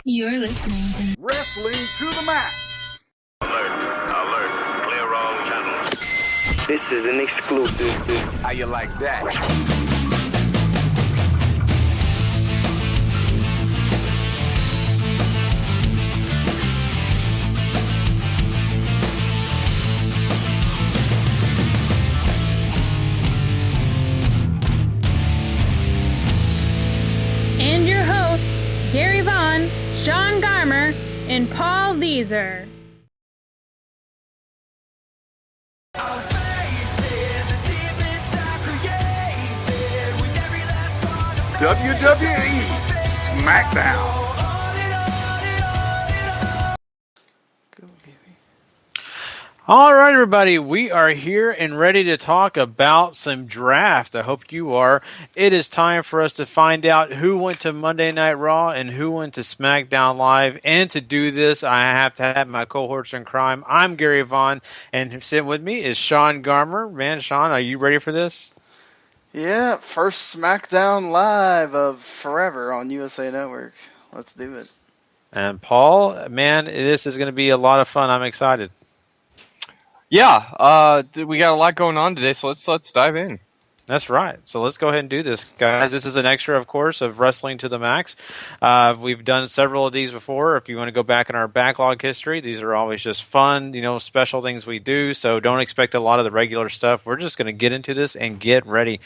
You're listening to Wrestling to the Max. Alert. Clear all channels. This is an exclusive. How you like that? And your hosts, Gary Vaughn, Sean Garmer, and Paul Leeser. WWE Smackdown. All right, everybody, we are here and ready to talk about some draft. I hope you are. It is time for us to find out who went to Monday Night Raw and who went to SmackDown Live. And to do this, I have to have my cohorts in crime. I'm Gary Vaughn, and sitting with me is Sean Garmer. Man, Sean, are you ready for this? Yeah, first SmackDown Live of forever on USA Network. Let's do it. And Paul, man, this is going to be a lot of fun. I'm excited. Yeah, we got a lot going on today, so let's dive in. That's right. So let's go ahead and do this, guys. This is an extra, of course, of Wrestling to the Max. We've done several of these before. If you want to go back in our backlog history, these are always just fun, special things we do. So don't expect a lot of the regular stuff. We're just going to get into this and get ready.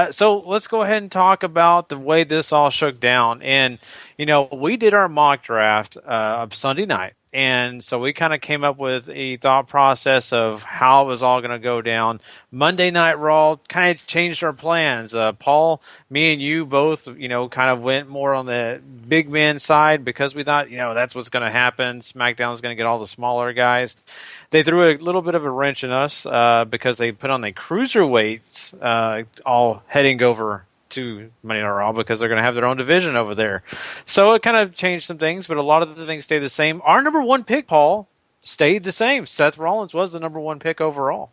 So let's go ahead and talk about the way this all shook down. And, we did our mock draft of Sunday night. And so we kind of came up with a thought process of how it was all going to go down. Monday Night Raw kind of changed our plans. Paul, me and you both, kind of went more on the big man side because we thought, that's what's going to happen. SmackDown is going to get all the smaller guys. They threw a little bit of a wrench in us because they put on the cruiserweights all heading over to Monday Night Raw because they're going to have their own division over there. So it kind of changed some things, but a lot of the things stayed the same. Our number one pick, Paul, stayed the same. Seth Rollins was the number one pick overall.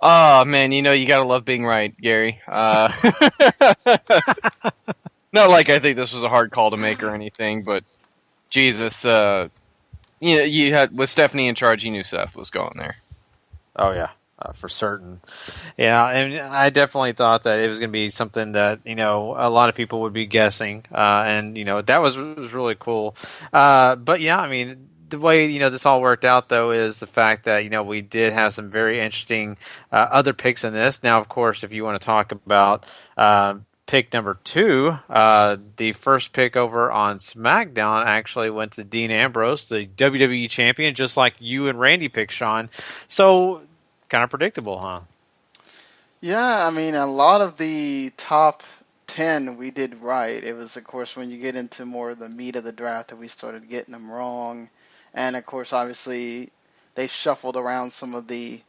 Oh, man, you got to love being right, Gary. Not like I think this was a hard call to make or anything, but Jesus, you had with Stephanie in charge, you knew Seth was going there. Oh, yeah. For certain. Yeah, and I definitely thought that it was going to be something that, a lot of people would be guessing. And, that was really cool. But, yeah, I mean, the way, this all worked out, though, is the fact that, we did have some very interesting other picks in this. Now, of course, if you want to talk about pick number 2, the first pick over on SmackDown actually went to Dean Ambrose, the WWE champion, just like you and Randy picked, Sean. So kind of predictable, huh? Yeah, I mean, a lot of the top 10 we did right. It was, of course, when you get into more of the meat of the draft that we started getting them wrong. And, of course, obviously, they shuffled around some of the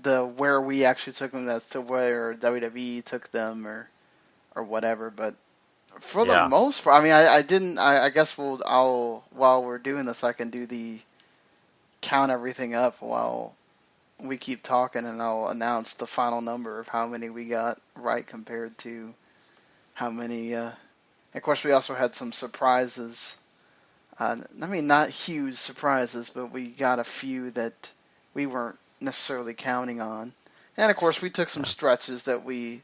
where we actually took them as to where WWE took them or whatever. But for the most part, I mean, I guess while we're doing this, I can do the count everything up while we keep talking, and I'll announce the final number of how many we got right compared to how many. Of course, we also had some surprises. I mean, not huge surprises, but we got a few that we weren't necessarily counting on. And of course, we took some stretches that we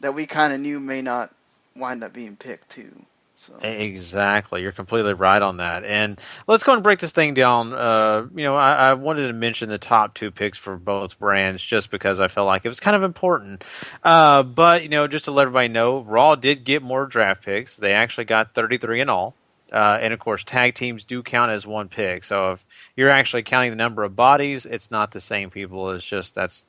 kind of knew may not wind up being picked too. So. Exactly. You're completely right on that. And let's go and break this thing down. I wanted to mention the top 2 picks for both brands just because I felt like it was kind of important. But, just to let everybody know, Raw did get more draft picks. They actually got 33 in all. And, of course, tag teams do count as one pick. So if you're actually counting the number of bodies, it's not the same people. It's just that's,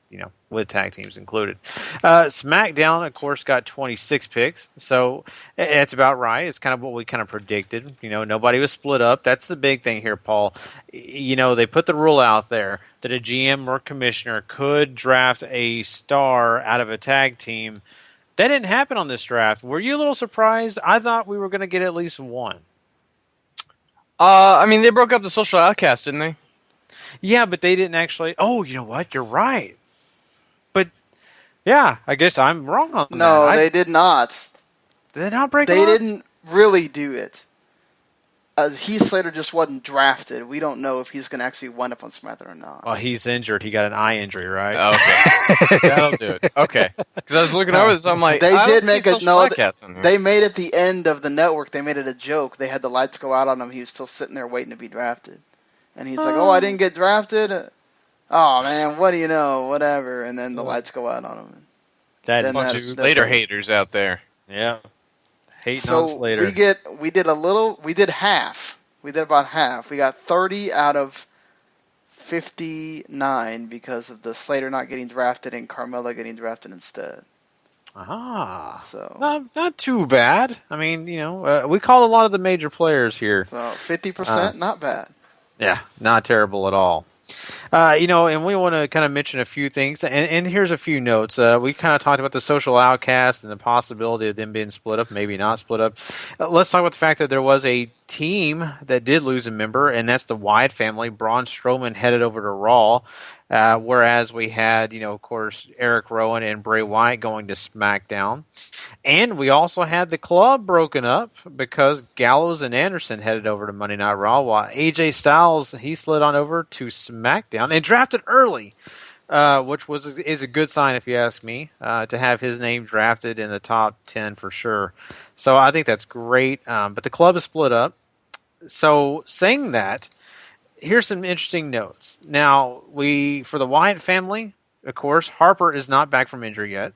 with tag teams included. SmackDown, of course, got 26 picks. So it's about right. It's kind of what we kind of predicted. Nobody was split up. That's the big thing here, Paul. They put the rule out there that a GM or commissioner could draft a star out of a tag team. That didn't happen on this draft. Were you a little surprised? I thought we were going to get at least one. I mean, they broke up the Social Outcast, didn't they? Yeah, but they didn't actually. Oh, you know what? You're right. But yeah, I guess I'm wrong on that. No, they did not. Did they not break? They didn't really do it. Heath Slater just wasn't drafted. We don't know if he's going to actually wind up on SmackDown or not. Well, he's injured. He got an eye injury, right? Okay, that'll do it. Okay, because I was looking over this, I'm like, They I did don't make see it. Social No, Podcast on here. they made it the end of the network. They made it a joke. They had the lights go out on him. He was still sitting there waiting to be drafted, and he's like, "Oh, I didn't get drafted. Oh man, what do you know? Whatever." And then the lights go out on him. That Then Bunch is of that's Slater it. haters out there. yeah. Hating So on Slater. we did half. We did about half. We got 30 out of 59 because of the Slater not getting drafted and Carmella getting drafted instead. Ah, So not too bad. I mean, we called a lot of the major players here. 50%, not bad. Yeah, not terrible at all. And we want to kind of mention a few things, and here's a few notes. We kind of talked about the social outcast and the possibility of them being split up, maybe not split up. Let's talk about the fact that there was a team that did lose a member, and that's the Wyatt family. Braun Strowman headed over to Raw, whereas we had, of course, Eric Rowan and Bray Wyatt going to SmackDown. And we also had the club broken up because Gallows and Anderson headed over to Monday Night Raw, while AJ Styles, he slid on over to SmackDown and drafted early, which is a good sign if you ask me, to have his name drafted in the top 10 for sure. So I think that's great, but the club is split up. So saying that, here's some interesting notes. Now, for the Wyatt family, of course, Harper is not back from injury yet.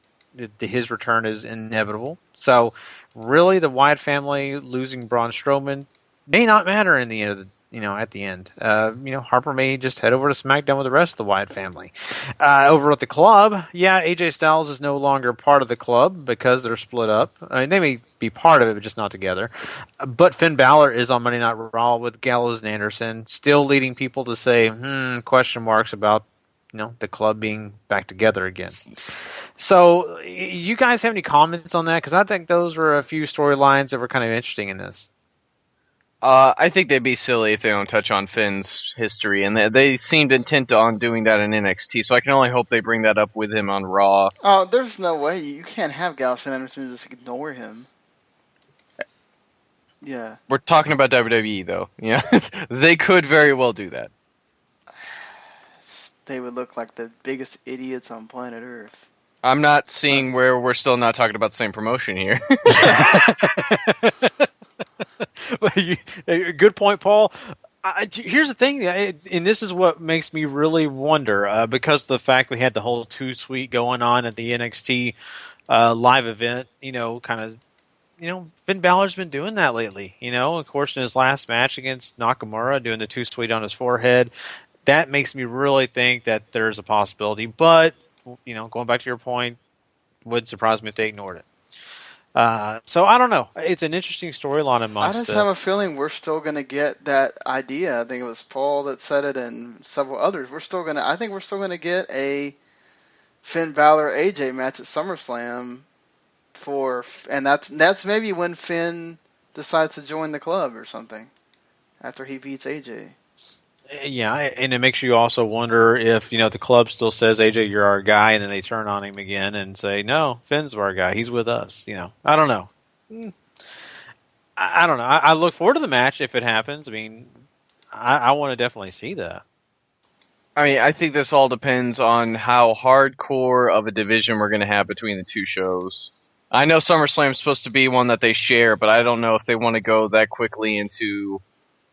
His return is inevitable. So, really, the Wyatt family losing Braun Strowman may not matter in the end of at the end. Harper may just head over to SmackDown with the rest of the Wyatt family. Over at the club, AJ Styles is no longer part of the club because they're split up. I mean, they may be part of it, but just not together. But Finn Balor is on Monday Night Raw with Gallows and Anderson, still leading people to say, question marks about, the club being back together again. So, you guys have any comments on that? Because I think those were a few storylines that were kind of interesting in this. I think they'd be silly if they don't touch on Finn's history, and they seemed intent on doing that in NXT, so I can only hope they bring that up with him on Raw. Oh, there's no way. You can't have Gallows and Anderson just ignore him. Yeah. We're talking about WWE, though. Yeah, they could very well do that. They would look like the biggest idiots on planet Earth. I'm not seeing where we're still not talking about the same promotion here. Good point, Paul. Here's the thing, and this is what makes me really wonder, because of the fact we had the whole 2-Suite going on at the NXT live event, Finn Balor's been doing that lately. Of course, in his last match against Nakamura, doing the 2-Suite on his forehead. That makes me really think that there's a possibility. But, going back to your point, would surprise me if they ignored it. So I don't know. It's an interesting storyline amongst. I just have a feeling we're still going to get that idea. I think it was Paul that said it, and several others. I think we're still going to get a Finn Balor AJ match at SummerSlam and that's maybe when Finn decides to join the club or something after he beats AJ. Yeah, and it makes you also wonder if, the club still says, AJ, you're our guy, and then they turn on him again and say, no, Finn's our guy. He's with us. I don't know. I don't know. I look forward to the match if it happens. I mean, I want to definitely see that. I mean, I think this all depends on how hardcore of a division we're going to have between the two shows. I know SummerSlam's supposed to be one that they share, but I don't know if they want to go that quickly into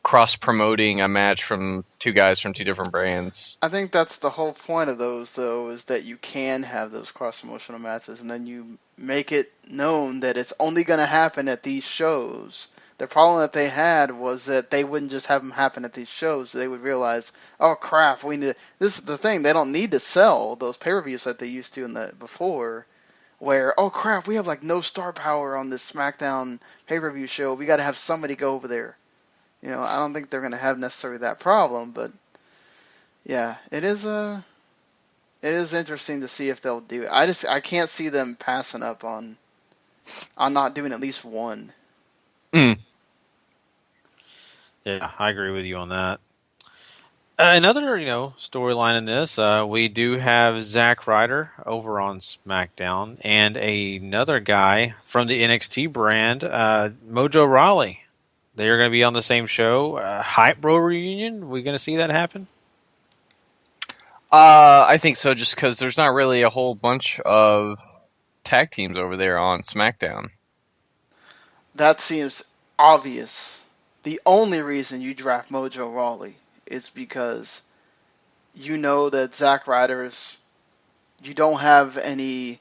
cross-promoting a match from two guys from two different brands. I think that's the whole point of those, though, is that you can have those cross-promotional matches, and then you make it known that it's only going to happen at these shows. The problem that they had was that they wouldn't just have them happen at these shows. They would realize, oh crap, this is the thing. They don't need to sell those pay-per-views that they used to before, where, oh crap, we have like no star power on this SmackDown pay-per-view show. We got to have somebody go over there. I don't think they're going to have necessarily that problem, but yeah, it is interesting to see if they'll do it. I can't see them passing up on not doing at least one. Yeah, I agree with you on that. Another, storyline in this, we do have Zack Ryder over on SmackDown, and another guy from the NXT brand, Mojo Rawley, They're going to be on the same show. Hype Bro reunion. We going to see that happen? I think so, just because there's not really a whole bunch of tag teams over there on SmackDown. That seems obvious. The only reason you draft Mojo Rawley is because you know that Zack Ryder is. You don't have any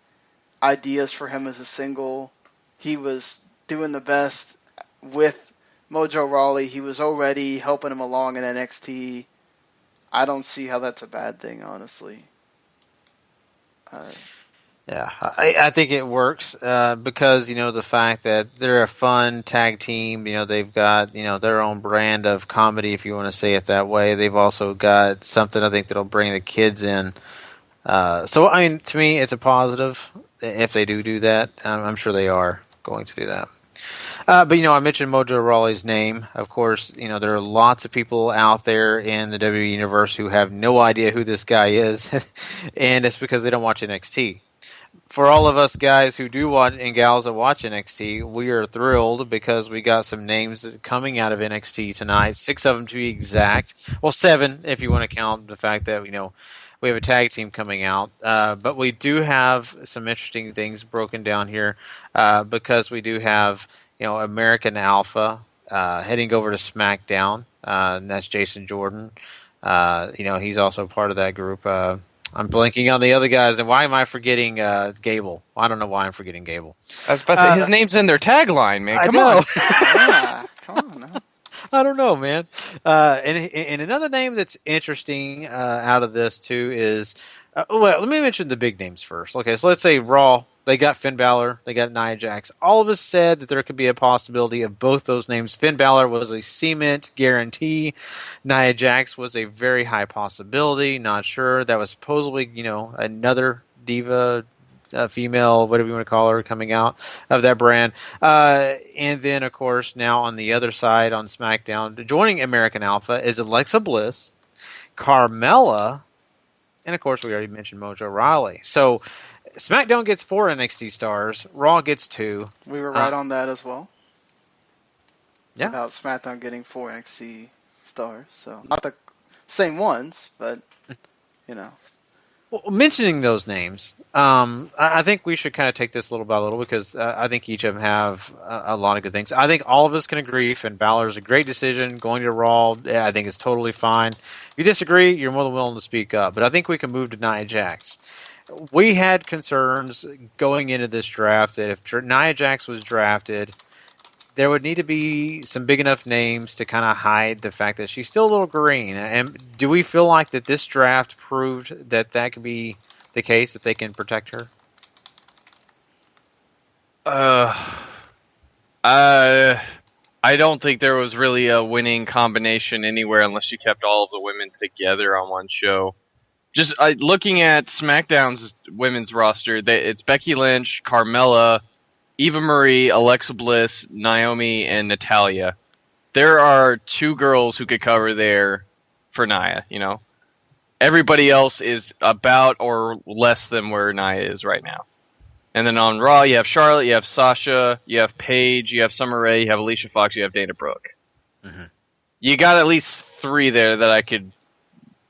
ideas for him as a single. He was doing the best with Mojo Rawley. He was already helping him along in NXT. I don't see how that's a bad thing, honestly. Yeah, I think it works because, the fact that they're a fun tag team. They've got, their own brand of comedy, if you want to say it that way. They've also got something, I think, that'll bring the kids in. So, to me, it's a positive if they do that. I'm sure they are going to do that. But, I mentioned Mojo Rawley's name. Of course, there are lots of people out there in the WWE Universe who have no idea who this guy is, and it's because they don't watch NXT. For all of us guys who do watch and gals that watch NXT, we are thrilled because we got some names coming out of NXT tonight. 6 of them to be exact. Well, 7 if you want to count the fact that we have a tag team coming out. But we do have some interesting things broken down here because we do have American Alpha heading over to SmackDown. And that's Jason Jordan. He's also part of that group. I'm blanking on the other guys, and why am I forgetting Gable? I don't know why I'm forgetting Gable. I was about to say, his name's in their tagline, man. Come on. Yeah, come on now. I don't know, man. And another name that's interesting out of this, too, is... well, let me mention the big names first. Okay, so let's say Raw. They got Finn Balor. They got Nia Jax. All of us said that there could be a possibility of both those names. Finn Balor was a cement guarantee. Nia Jax was a very high possibility. Not sure. That was supposedly, another diva, female, whatever you want to call her, coming out of that brand. And then, of course, now on the other side on SmackDown, joining American Alpha is Alexa Bliss, Carmella, and, of course, we already mentioned Mojo Rawley. So... SmackDown gets 4 NXT stars. Raw gets 2. We were right on that as well. Yeah. About SmackDown getting 4 NXT stars. So not the same ones, but Well, mentioning those names, I think we should kind of take this little by little because I think each of them have a lot of good things. I think all of us can agree Finn Balor is a great decision. Going to Raw, I think it's totally fine. If you disagree, you're more than willing to speak up. But I think we can move to Nia Jax. We had concerns going into this draft that if Nia Jax was drafted, there would need to be some big enough names to kind of hide the fact that she's still a little green. And do we feel like that this draft proved that could be the case, that they can protect her? I don't think there was really a winning combination anywhere unless you kept all of the women together on one show. Just looking at SmackDown's women's roster, it's Becky Lynch, Carmella, Eva Marie, Alexa Bliss, Naomi, and Natalya. There are 2 girls who could cover there for Nia, Everybody else is about or less than where Nia is right now. And then on Raw, you have Charlotte, you have Sasha, you have Paige, you have Summer Rae, you have Alicia Fox, you have Dana Brooke. Mm-hmm. You got at least 3 there that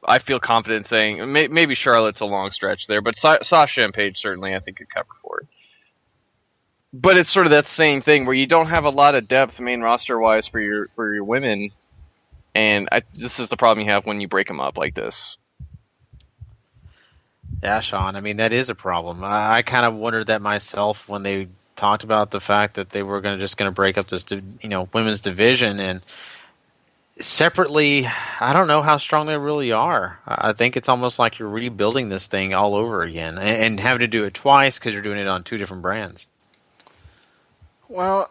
I feel confident saying. Maybe Charlotte's a long stretch there, but Sasha and Paige certainly I think could cover for it. But it's sort of that same thing where you don't have a lot of depth main roster wise for your women, and this is the problem you have when you break them up like this. Yeah, Sean. That is a problem. I kind of wondered that myself when they talked about the fact that they were going to break up this women's division, and separately, I don't know how strong they really are. I think it's almost like you're rebuilding this thing all over again and having to do it twice because you're doing it on 2 different brands. Well,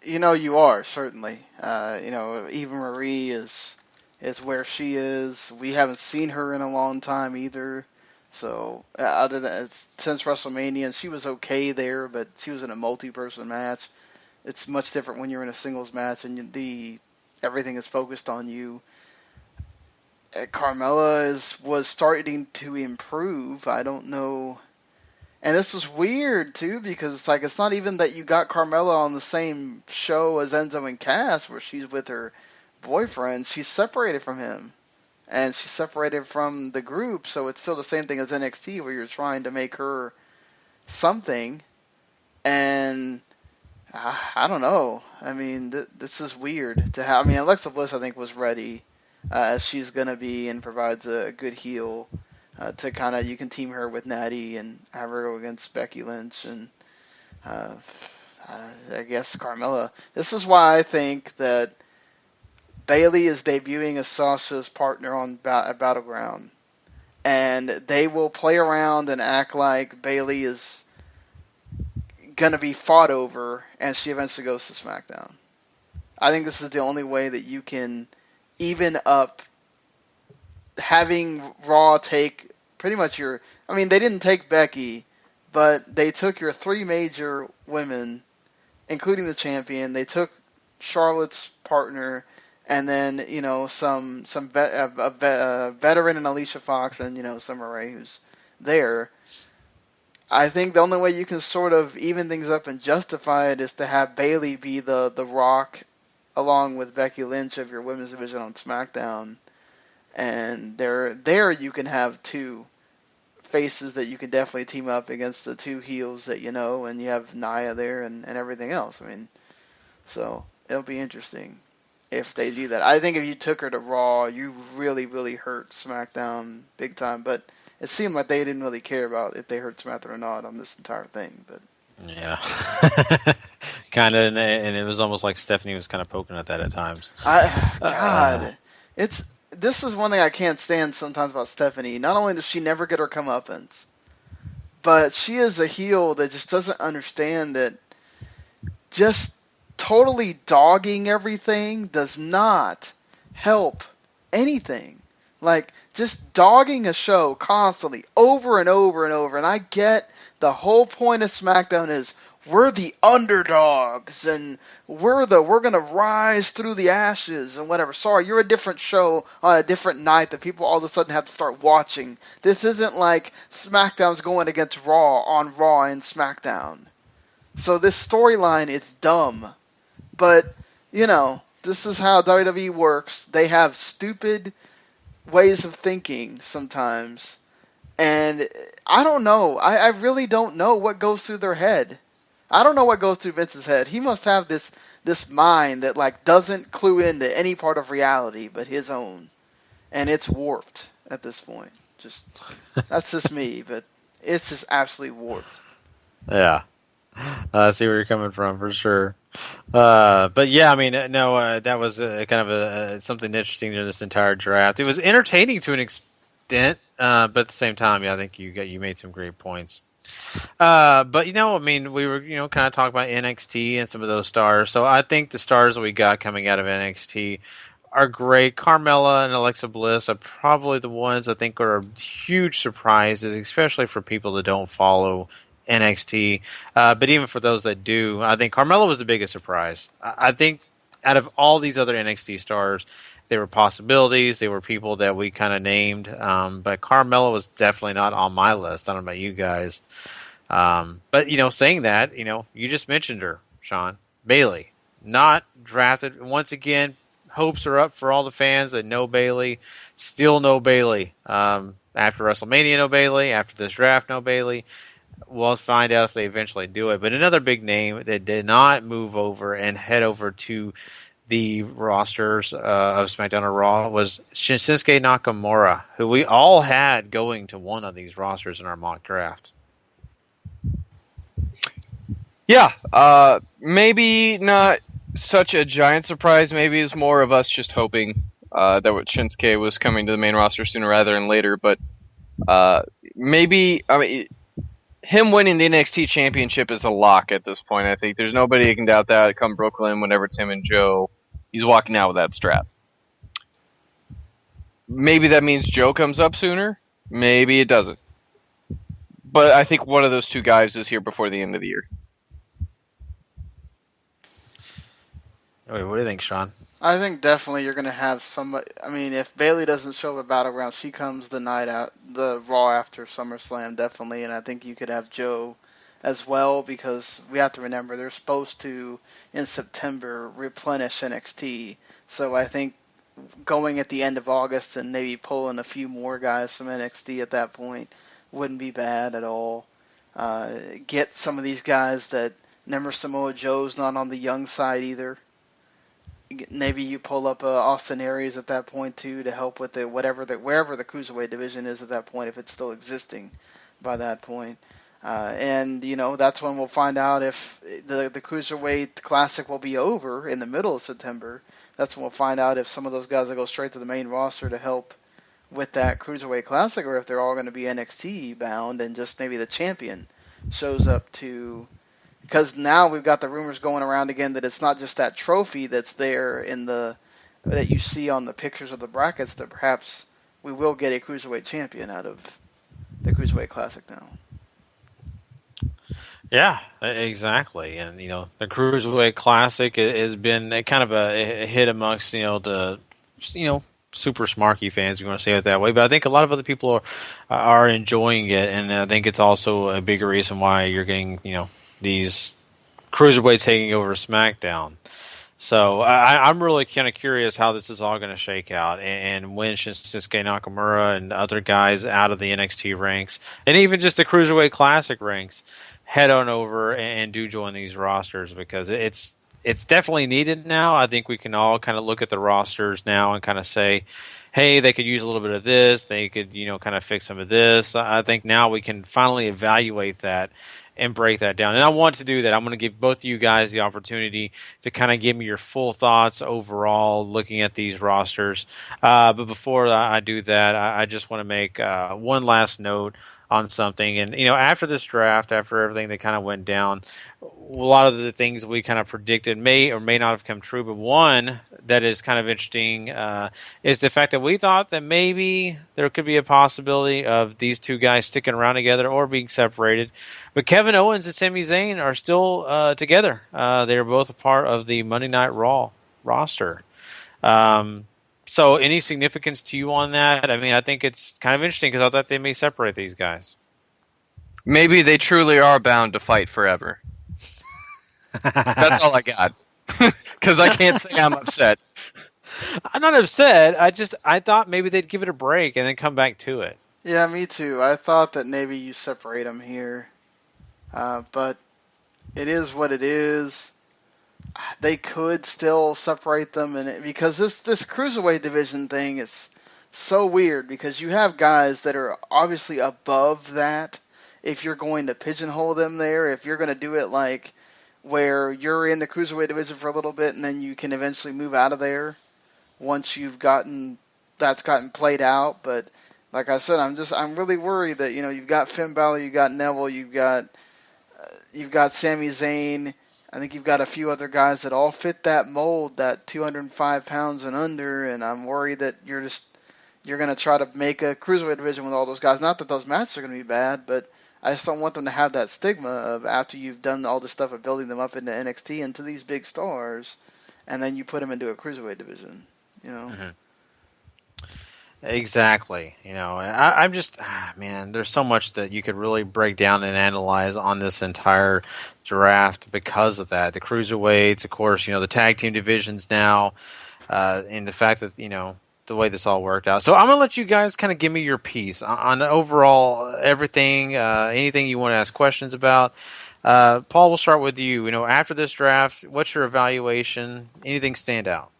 you are, certainly. Eva Marie is where she is. We haven't seen her in a long time either. So, other than since WrestleMania, she was okay there, but she was in a multi-person match. It's much different when you're in a singles match and everything is focused on you. Carmella was starting to improve. I don't know. And this is weird too because it's like it's not even that you got Carmella on the same show as Enzo and Cass where she's with her boyfriend. She's separated from him. And she's separated from the group, so it's still the same thing as NXT where you're trying to make her something. And I don't know. I mean, this is weird to have. I mean, Alexa Bliss I think was ready as she's gonna be and provides a good heel to kind of you can team her with Natty and have her go against Becky Lynch and I guess Carmella. This is why I think that Bayley is debuting as Sasha's partner on Battleground, and they will play around and act like Bayley is gonna be fought over, and she eventually goes to SmackDown. I think this is the only way that you can even up having Raw take pretty much your. I mean, they didn't take Becky, but they took your three major women, including the champion. They took Charlotte's partner. And then, some veteran in Alicia Fox and, Summer Rae who's there. I think the only way you can sort of even things up and justify it is to have Bayley be the Rock along with Becky Lynch of your women's division on SmackDown. And there you can have two faces that you can definitely team up against the two heels that and you have Nia there and everything else. I mean, so it'll be interesting. If they do that. I think if you took her to Raw, you really, really hurt SmackDown big time. But it seemed like they didn't really care about if they hurt SmackDown or not on this entire thing. But yeah, kind of, and it was almost like Stephanie was kind of poking at that at times. This is one thing I can't stand sometimes about Stephanie. Not only does she never get her comeuppance, but she is a heel that just doesn't understand that just totally dogging everything does not help anything. Like, just dogging a show constantly, over and over and over. And I get the whole point of SmackDown is we're the underdogs and we're gonna rise through the ashes and whatever. Sorry, you're a different show on a different night that people all of a sudden have to start watching. This isn't like SmackDown's going against Raw on Raw and SmackDown. So this storyline is dumb. But, this is how WWE works. They have stupid ways of thinking sometimes. And I don't know. I really don't know what goes through their head. I don't know what goes through Vince's head. He must have this mind that, doesn't clue into any part of reality but his own. And it's warped at this point. That's just me, but it's just absolutely warped. Yeah. I see where you're coming from for sure. But yeah, I mean, no, that was kind of something interesting to this entire draft. It was entertaining to an extent, but at the same time, yeah, I think you made some great points. But I mean, we were kind of talking about NXT and some of those stars. So I think the stars that we got coming out of NXT are great. Carmella and Alexa Bliss are probably the ones I think are huge surprises, especially for people that don't follow NXT, but even for those that do, I think Carmella was the biggest surprise. I think out of all these other NXT stars, they were possibilities. They were people that we kind of named, but Carmella was definitely not on my list. I don't know about you guys, but saying that, you just mentioned her, Sean Bayley, not drafted once again. Hopes are up for all the fans that know Bayley, still know Bayley. After WrestleMania, no Bayley. After this draft, no Bayley. We'll find out if they eventually do it. But another big name that did not move over and head over to the rosters of SmackDown or Raw was Shinsuke Nakamura, who we all had going to one of these rosters in our mock draft. Yeah, maybe not such a giant surprise. Maybe it's more of us just hoping that Shinsuke was coming to the main roster sooner rather than later. But him winning the NXT Championship is a lock at this point. I think there's nobody who can doubt that. Come Brooklyn, whenever it's him and Joe, he's walking out with that strap. Maybe that means Joe comes up sooner. Maybe it doesn't. But I think one of those two guys is here before the end of the year. Wait, what do you think, Sean? I think definitely you're going to have somebody. I mean, if Bailey doesn't show up at Battleground, she comes the night out, the Raw after SummerSlam, definitely. And I think you could have Joe as well, because we have to remember they're supposed to, in September, replenish NXT. So I think going at the end of August and maybe pulling a few more guys from NXT at that point wouldn't be bad at all. Get some of these guys that, remember, Samoa Joe's not on the young side either. Maybe you pull up Austin Aries at that point too to help with wherever the cruiserweight division is at that point, if it's still existing by that point. And that's when we'll find out if the cruiserweight classic will be over in the middle of September. That's when we'll find out if some of those guys will go straight to the main roster to help with that cruiserweight classic, or if they're all going to be NXT bound and just maybe the champion shows up to. Because now we've got the rumors going around again that it's not just that trophy that's there that you see on the pictures of the brackets, that perhaps we will get a cruiserweight champion out of the cruiserweight classic now. Yeah, exactly. And the cruiserweight classic has been kind of a hit amongst the super smarky fans, if you want to say it that way. But I think a lot of other people are enjoying it, and I think it's also a bigger reason why you're getting these cruiserweights taking over SmackDown. So I'm really kind of curious how this is all going to shake out, and when Shinsuke Nakamura and other guys out of the NXT ranks, and even just the Cruiserweight Classic ranks, head on over and do join these rosters, because it's definitely needed now. I think we can all kind of look at the rosters now and kind of say, hey, they could use a little bit of this. They could, kind of fix some of this. I think now we can finally evaluate that and break that down. And I want to do that. I'm going to give both of you guys the opportunity to kind of give me your full thoughts overall looking at these rosters. But before I do that, I just want to make one last note on something. And, after this draft, after everything that kind of went down, a lot of the things we kind of predicted may or may not have come true. But one that is kind of interesting is the fact that we thought that maybe there could be a possibility of these two guys sticking around together or being separated. But Kevin Owens and Sami Zayn are still together. They are both a part of the Monday Night Raw roster. So any significance to you on that? I mean, I think it's kind of interesting because I thought they may separate these guys. Maybe they truly are bound to fight forever. That's all I got. Because I can't say I'm upset. I'm not upset. I thought maybe they'd give it a break and then come back to it. Yeah, me too. I thought that maybe you separate them here. But it is what it is. They could still separate them, because this cruiserweight division thing is so weird, because you have guys that are obviously above that. If you're going to pigeonhole them there, if you're going to do it like where you're in the cruiserweight division for a little bit and then you can eventually move out of there once you've gotten played out. But like I said, I'm really worried that you've got Finn Balor, you've got Neville, you've got Sami Zayn. I think you've got a few other guys that all fit that mold, that 205 pounds and under, and I'm worried that you're going to try to make a cruiserweight division with all those guys. Not that those matches are going to be bad, but I just don't want them to have that stigma of after you've done all this stuff of building them up into NXT, into these big stars, and then you put them into a cruiserweight division. Mm-hmm. Exactly. I'm just, man, there's so much that you could really break down and analyze on this entire draft because of that. The cruiserweights, of course, the tag team divisions now, and the fact that, the way this all worked out. So I'm going to let you guys kind of give me your piece on overall everything, anything you want to ask questions about. Paul, we'll start with you. After this draft, what's your evaluation? Anything stand out?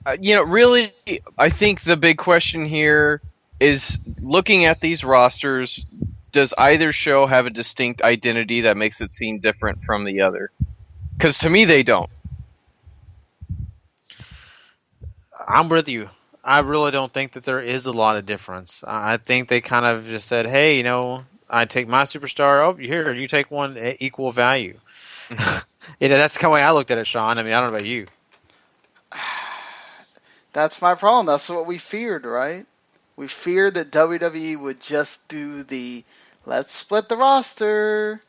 Really, I think the big question here is, looking at these rosters, does either show have a distinct identity that makes it seem different from the other? Because to me, they don't. I'm with you. I really don't think that there is a lot of difference. I think they kind of just said, hey, I take my superstar. Oh, here, you take one equal value. That's the way I looked at it, Sean. I mean, I don't know about you. That's my problem. That's what we feared, right? We feared that WWE would just do let's split the roster,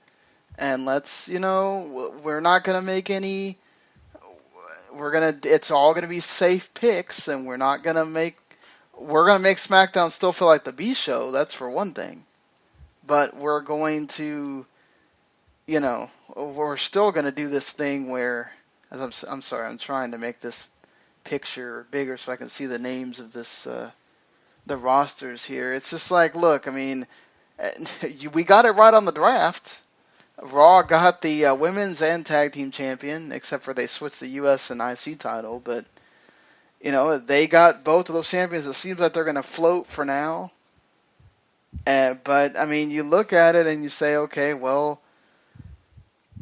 and we're not going to make any, it's all gonna be safe picks, and we're gonna make SmackDown still feel like the B show. That's for one thing. But we're going to, we're still gonna do this thing where, I'm sorry, I'm trying to make this picture bigger so I can see the names of the rosters here. It's just like, look, I mean, we got it right on the draft. Raw got the women's and tag team champion, except for they switched the U.S. and IC title. But, they got both of those champions. It seems like they're going to float for now. But, I mean, you look at it and you say, okay, well,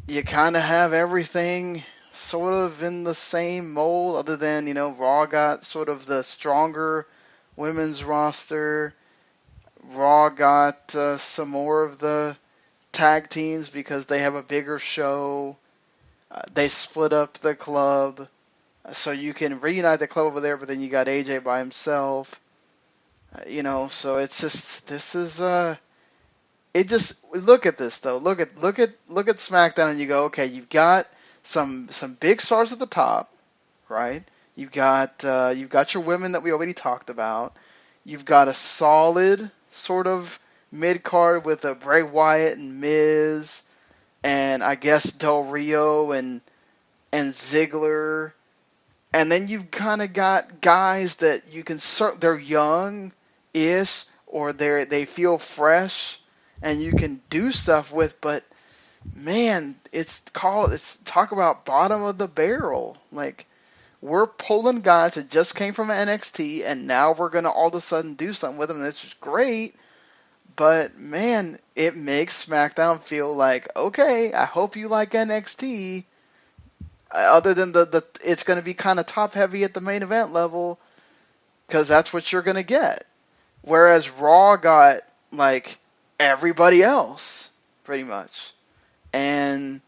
you kind of have everything sort of in the same mold, other than, Raw got sort of the stronger women's roster. Raw got some more of the tag teams because they have a bigger show. They split up the club, so you can reunite the club over there, but then you got AJ by himself. So it's just, this is look at this though. Look at SmackDown and you go, okay, you've got some big stars at the top, right? You've got your women that we already talked about. You've got a solid sort of mid card with Bray Wyatt and Miz, and I guess Del Rio and Ziggler, and then you've kind of got guys that you can they're young-ish or they feel fresh, and you can do stuff with. But man, talk about bottom of the barrel. Like, we're pulling guys that just came from NXT, and now we're gonna all of a sudden do something with them. That's just great. But man, it makes SmackDown feel like, okay, I hope you like NXT. Other than it's going to be kind of top heavy at the main event level, because that's what you're going to get. Whereas Raw got like everybody else pretty much, and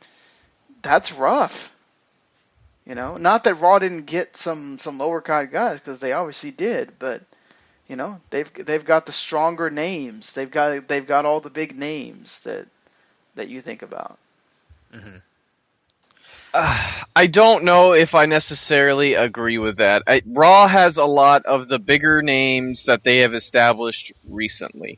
that's rough. Not that Raw didn't get some lower card guys, because they obviously did, but. They've got the stronger names. They've got all the big names that you think about. Mm-hmm. I don't know if I necessarily agree with that. Raw has a lot of the bigger names that they have established recently.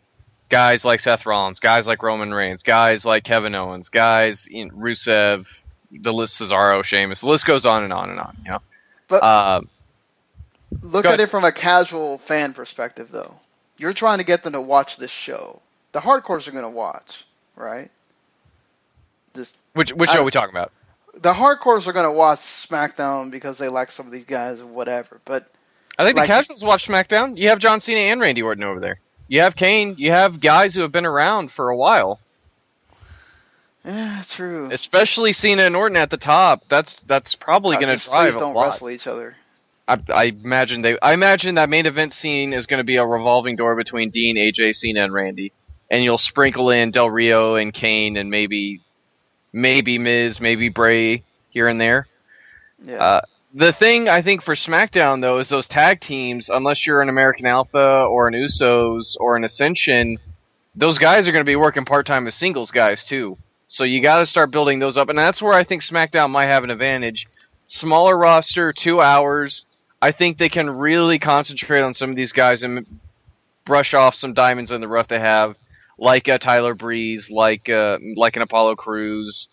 Guys like Seth Rollins, guys like Roman Reigns, guys like Kevin Owens, guys Rusev, the list, Cesaro, Sheamus. The list goes on and on and on. But look at it from a casual fan perspective, though. You're trying to get them to watch this show. The hardcores are going to watch, right? Which show are we talking about? The hardcores are going to watch SmackDown because they like some of these guys or whatever. But I think the casuals watch SmackDown. You have John Cena and Randy Orton over there. You have Kane. You have guys who have been around for a while. Yeah, true. Especially Cena and Orton at the top. That's probably going to drive please don't a lot. wrestle each other. I imagine that main event scene is going to be a revolving door between Dean, AJ, Cena, and Randy, and you'll sprinkle in Del Rio and Kane and maybe Miz, maybe Bray here and there. Yeah. The thing I think for SmackDown though is those tag teams. Unless you're an American Alpha or an Usos or an Ascension, those guys are going to be working part-time as singles guys too. So you got to start building those up, and that's where I think SmackDown might have an advantage. Smaller roster, 2 hours. I think they can really concentrate on some of these guys and brush off some diamonds in the rough they have, like Tyler Breeze, like an Apollo Crews,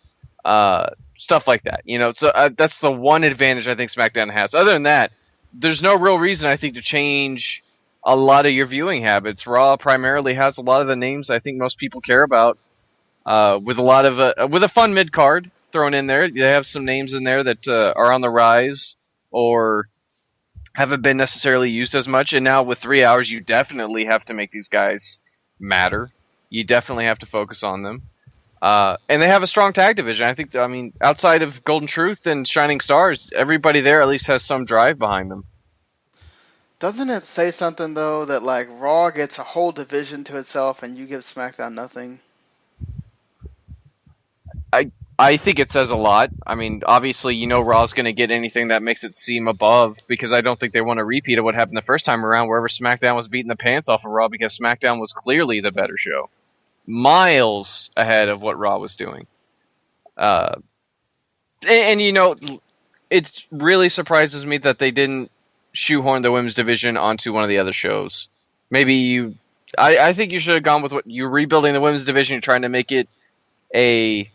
stuff like that. So that's the one advantage I think SmackDown has. Other than that, there's no real reason I think to change a lot of your viewing habits. Raw primarily has a lot of the names I think most people care about, with a lot of with a fun mid card thrown in there. They have some names in there that are on the rise or haven't been necessarily used as much. And now with 3 hours, you definitely have to make these guys matter. You definitely have to focus on them. And they have a strong tag division. I mean, outside of Golden Truth and Shining Stars, everybody there at least has some drive behind them. Doesn't it say something, though, that like Raw gets a whole division to itself and you give SmackDown nothing? I think it says a lot. I mean, obviously, Raw's going to get anything that makes it seem above, because I don't think they want to repeat of what happened the first time around, wherever SmackDown was beating the pants off of Raw, because SmackDown was clearly the better show. Miles ahead of what Raw was doing. it really surprises me that they didn't shoehorn the women's division onto one of the other shows. Maybe I think you should have gone with what you're rebuilding the women's division. You're trying to make it a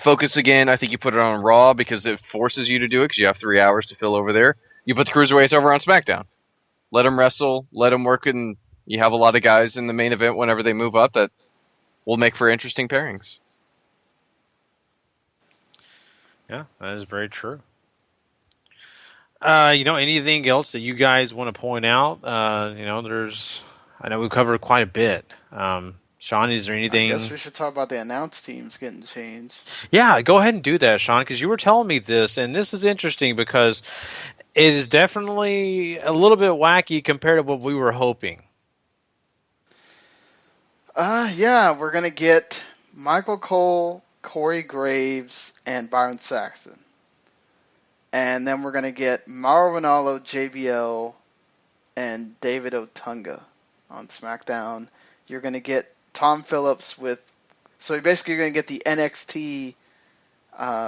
focus again. I think you put it on Raw because it forces you to do it because you have 3 hours to fill over there. You put the cruiserweights over on SmackDown. Let them wrestle. Let them work, and you have a lot of guys in the main event whenever they move up that will make for interesting pairings. Yeah, that is very true. Anything else that you guys want to point out? I know we covered quite a bit. Sean, is there anything? I guess we should talk about the announce teams getting changed. Yeah, go ahead and do that, Sean, because you were telling me this, and this is interesting because it is definitely a little bit wacky compared to what we were hoping. Yeah, we're going to get Michael Cole, Corey Graves, and Byron Saxton. And then we're going to get Mauro Ranallo, JBL, and David Otunga on SmackDown. You're going to get Tom Phillips with... So basically you're going to get the NXT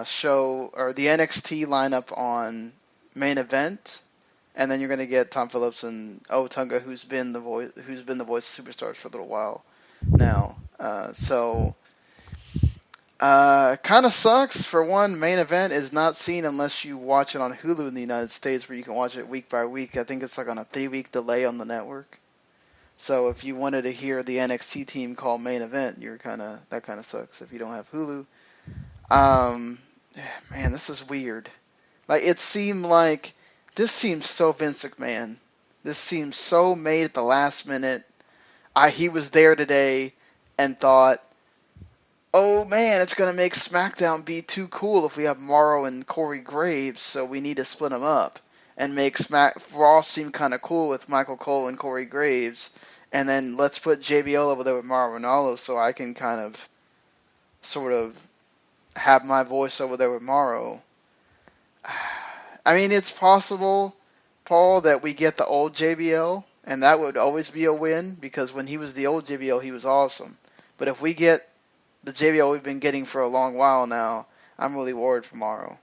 show, or the NXT lineup on main event. And then you're going to get Tom Phillips and Otunga, who's been the voice of Superstars for a little while now. Kind of sucks. For one, main event is not seen unless you watch it on Hulu in the United States, where you can watch it week by week. I think it's like on a 3-week delay on the network. So if you wanted to hear the NXT team call main event, that kind of sucks if you don't have Hulu. Man, this is weird. Like, it seemed like this seems so Vince McMahon. This seems so made at the last minute. He was there today and thought, oh man, it's going to make SmackDown be too cool if we have Morrow and Corey Graves, so we need to split them up and make Raw seem kind of cool with Michael Cole and Corey Graves, and then let's put JBL over there with Mauro Ranallo so I can kind of sort of have my voice over there with Morrow. I mean, it's possible, Paul, that we get the old JBL, and that would always be a win, because when he was the old JBL, he was awesome. But if we get the JBL we've been getting for a long while now, I'm really worried for Morrow.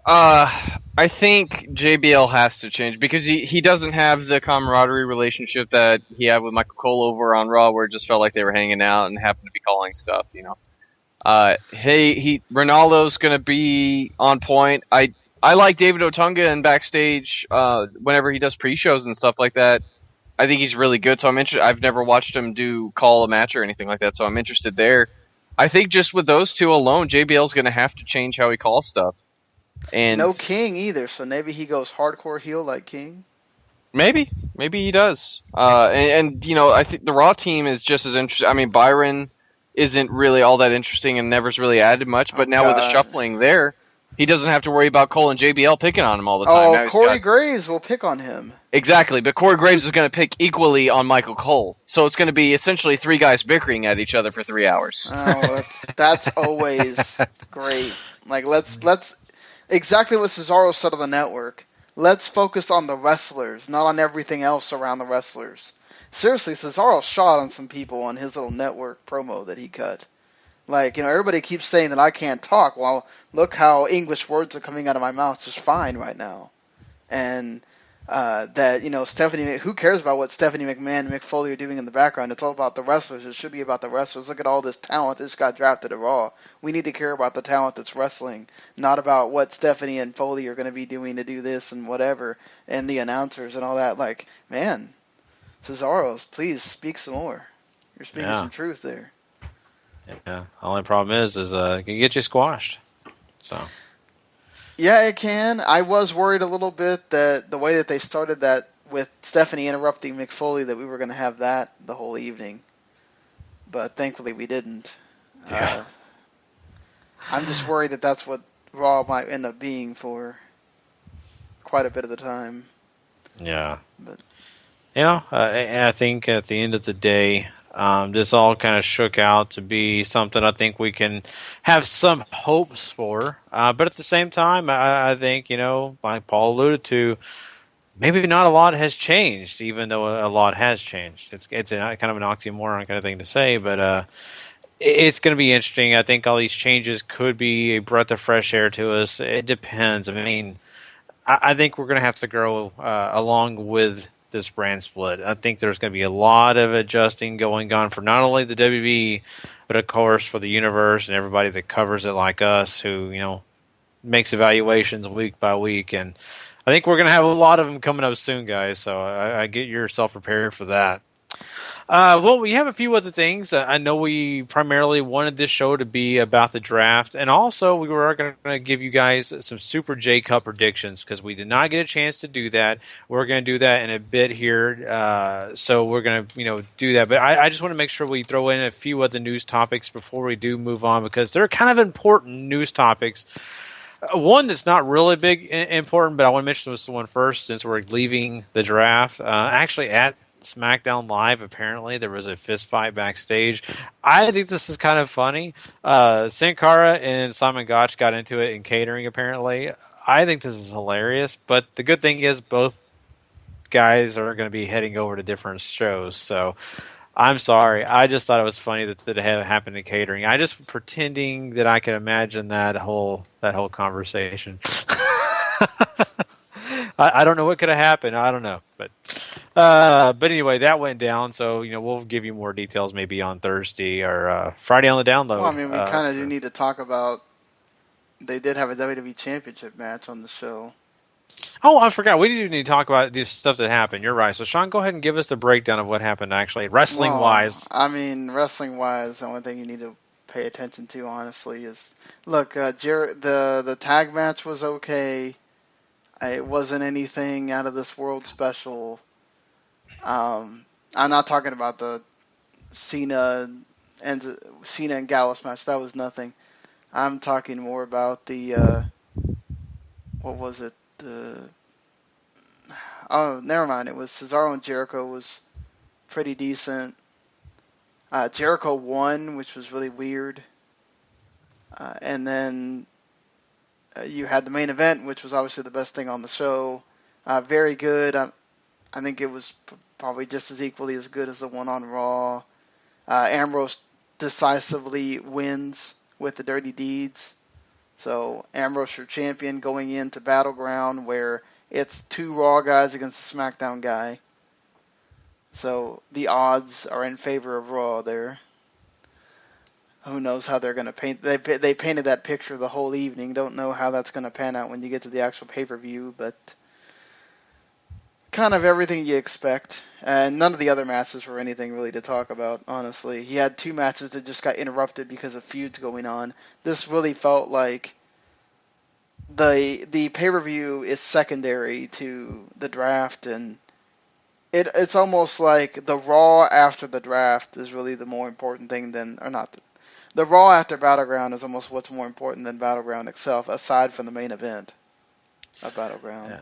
I think JBL has to change because he doesn't have the camaraderie relationship that he had with Michael Cole over on Raw, where it just felt like they were hanging out and happened to be calling stuff, you know. Ronaldo's gonna be on point. I like David Otunga and backstage whenever he does pre-shows and stuff like that. I think he's really good, so I'm interested. I've never watched him call a match or anything like that, so I'm interested there. I think just with those two alone, JBL's going to have to change how he calls stuff. And no King either, so maybe he goes hardcore heel like King. Maybe he does. And I think the Raw team is just as interesting. I mean, Byron isn't really all that interesting and never's really added much, but now with the shuffling there, he doesn't have to worry about Cole and JBL picking on him all the time. Oh, Corey Graves will pick on him. Exactly, but Corey Graves is going to pick equally on Michael Cole. So it's going to be essentially 3 guys bickering at each other for 3 hours. Oh, that's always great. Like, let's exactly what Cesaro said on the network. Let's focus on the wrestlers, not on everything else around the wrestlers. Seriously, Cesaro shot on some people on his little network promo that he cut. Like, everybody keeps saying that I can't talk. Well, look how English words are coming out of my mouth just fine right now. And that, Stephanie, who cares about what Stephanie McMahon and Mick Foley are doing in the background? It's all about the wrestlers. It should be about the wrestlers. Look at all this talent that just got drafted to Raw. We need to care about the talent that's wrestling, not about what Stephanie and Foley are going to be doing to do this and whatever, and the announcers and all that. Like, man, Cesaro, please speak some more. You're speaking some truth there. Yeah. The only problem is it can get you squashed. So. Yeah, it can. I was worried a little bit that the way that they started that with Stephanie interrupting Mick Foley, that we were going to have that the whole evening. But thankfully we didn't. Yeah. I'm just worried that that's what Raw might end up being for quite a bit of the time. Yeah. But I think at the end of the day, this all kind of shook out to be something I think we can have some hopes for. But at the same time, I think, like Paul alluded to, maybe not a lot has changed, even though a lot has changed. It's kind of an oxymoron kind of thing to say, but It's going to be interesting. I think all these changes could be a breath of fresh air to us. It depends. I mean, I think we're going to have to grow along with this brand split. I think there's going to be a lot of adjusting going on for not only the WWE, but of course for the universe and everybody that covers it like us, who makes evaluations week by week. And I think we're going to have a lot of them coming up soon, guys. So I get yourself prepared for that. Well, we have a few other things. I know we primarily wanted this show to be about the draft, and also we were going to give you guys some Super J Cup predictions because we did not get a chance to do that. We're going to do that in a bit here, so we're going to do that. But I just want to make sure we throw in a few other news topics before we do move on because they're kind of important news topics. One that's not really big important, but I want to mention this one first since we're leaving the draft. Actually, at Smackdown Live, apparently there was a fist fight backstage. I think this is kind of funny. Sin Cara and Simon Gotch got into it in catering, apparently. I think this is hilarious, but the good thing is both guys are going to be heading over to different shows, so I'm sorry. I just thought it was funny that it happened in catering. I just pretending that I could imagine that whole conversation. I don't know what could have happened. I don't know, but anyway, that went down. So we'll give you more details maybe on Thursday or Friday on the download. Well, I mean, we kind of do need to talk about. They did have a WWE Championship match on the show. Oh, I forgot. We do need to talk about this stuff that happened. You're right. So, Sean, go ahead and give us the breakdown of what happened actually, wrestling-wise. I mean, wrestling-wise, the only thing you need to pay attention to, honestly, is look. The tag match was okay. It wasn't anything out of this world special. I'm not talking about the Cena and Gallows match. That was nothing. I'm talking more about the what was it? Never mind. It was Cesaro and Jericho was pretty decent. Jericho won, which was really weird. And then you had the main event, which was obviously the best thing on the show. Very good. I think it was probably just as equally as good as the one on Raw. Ambrose decisively wins with the Dirty Deeds. So Ambrose, your champion, going into Battleground where it's two Raw guys against a SmackDown guy. So the odds are in favor of Raw there. Who knows how they're going to paint. They painted that picture the whole evening. Don't know how that's going to pan out when you get to the actual pay-per-view, but kind of everything you expect. And none of the other matches were anything really to talk about, honestly. He had two matches that just got interrupted because of feuds going on. This really felt like the pay-per-view is secondary to the draft, and it's almost like the Raw after the draft is really the more important thing than, or not. The Raw after Battleground is almost what's more important than Battleground itself, aside from the main event of Battleground. Yeah.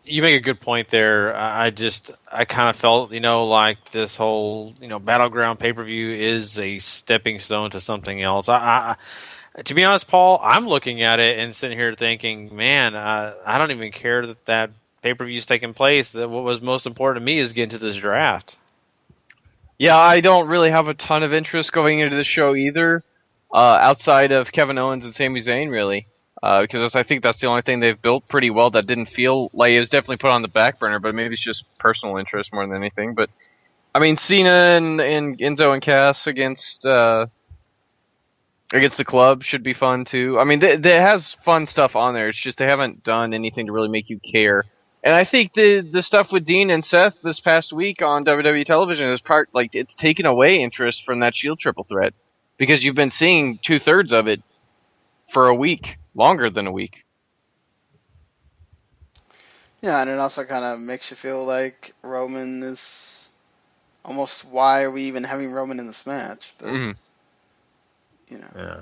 You make a good point there. I kind of felt, like this whole, Battleground pay-per-view is a stepping stone to something else. To be honest, Paul, I'm looking at it and sitting here thinking, man, I don't even care that pay-per-view is taking place. That what was most important to me is getting to this draft. Yeah, I don't really have a ton of interest going into the show either, outside of Kevin Owens and Sami Zayn, really. Because I think that's the only thing they've built pretty well that didn't feel like it was definitely put on the back burner, but maybe it's just personal interest more than anything. But, I mean, Cena and Enzo and Cass against the club should be fun, too. I mean, it has fun stuff on there. It's just they haven't done anything to really make you care. And I think the stuff with Dean and Seth this past week on WWE television is it's taken away interest from that Shield triple threat. Because you've been seeing 2/3 of it for a week. Longer than a week. Yeah, and it also kind of makes you feel like Roman is almost, why are we even having Roman in this match? But, Yeah.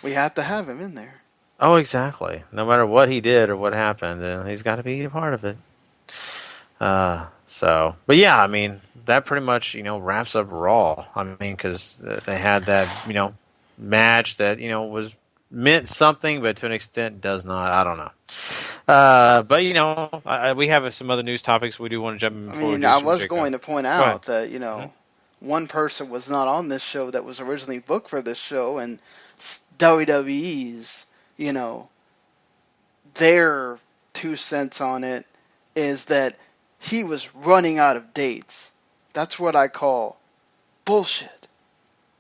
We have to have him in there. Oh, exactly. No matter what he did or what happened, he's got to be a part of it. But yeah, I mean, that pretty much, wraps up Raw. I mean, because they had that, match that, was meant something, but to an extent does not. I don't know. But we have some other news topics we do want to jump in before. I was going to point out that one person was not on this show that was originally booked for this show, and WWE's, their 2 cents on it is that he was running out of dates. That's what I call bullshit.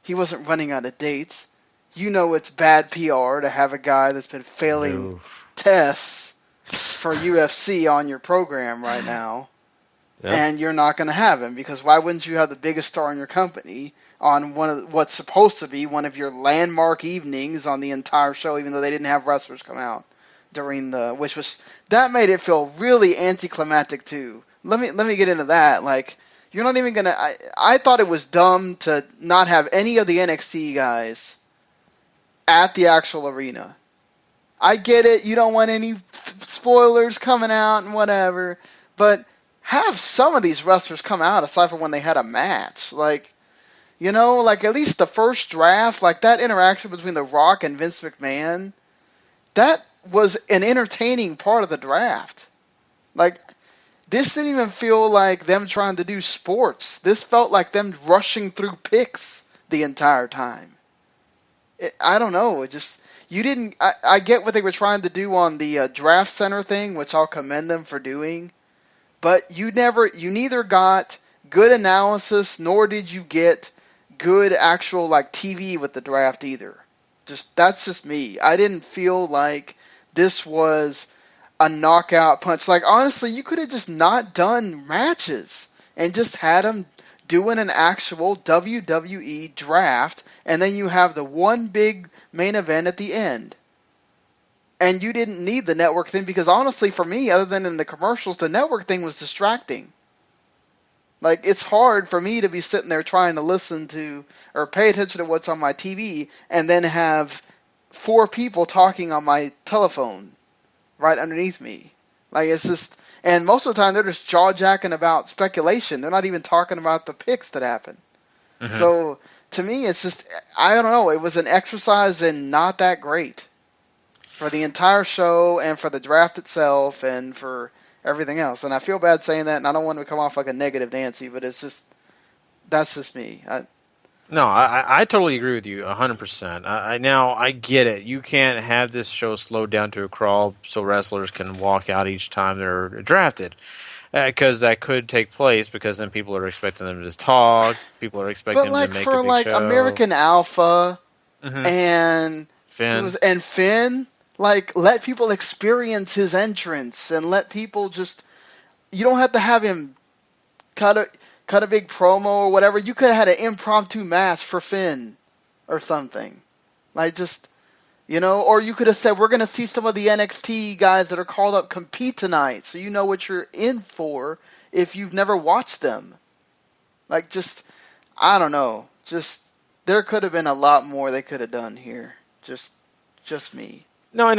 He wasn't running out of dates. It's bad PR to have a guy that's been failing tests for UFC on your program right now. Yep. And you're not going to have him, because why wouldn't you have the biggest star in your company on one of what's supposed to be one of your landmark evenings on the entire show, even though they didn't have wrestlers come out during that made it feel really anticlimactic too. Let me get into that. Like, you're not even gonna. I thought it was dumb to not have any of the NXT guys at the actual arena. I get it. You don't want any spoilers coming out and whatever, but have some of these wrestlers come out aside from when they had a match. Like, at least the first draft, like that interaction between The Rock and Vince McMahon, that was an entertaining part of the draft. Like, this didn't even feel like them trying to do sports. This felt like them rushing through picks the entire time. I don't know. I get what they were trying to do on the draft center thing, which I'll commend them for doing. But you neither got good analysis, nor did you get good actual TV with the draft either. That's just me. I didn't feel like this was a knockout punch. Like, honestly, you could have just not done matches and just had them doing an actual WWE draft, and then you have the one big main event at the end. And you didn't need the network thing, because honestly, for me, other than in the commercials, the network thing was distracting. Like, it's hard for me to be sitting there trying to listen to or pay attention to what's on my TV and then have 4 people talking on my telephone right underneath me. Like, it's just, and most of the time they're just jaw-jacking about speculation. They're not even talking about the picks that happen. Mm-hmm. So, to me, it's just, I don't know, it was an exercise in not that great for the entire show and for the draft itself and for everything else. And I feel bad saying that, and I don't want to come off like a negative Nancy, but it's just, that's just me. I totally agree with you 100%. Now, I get it. You can't have this show slowed down to a crawl so wrestlers can walk out each time they're drafted. Because that could take place, because then people are expecting them to talk. People are expecting them to make a big show. But for American Alpha and Finn, let people experience his entrance and let people just. You don't have to have him cut a big promo or whatever. You could have had an impromptu match for Finn or something. Or you could have said, we're going to see some of the NXT guys that are called up compete tonight, so you know what you're in for if you've never watched them. I don't know. There could have been a lot more they could have done here. Just me. No, I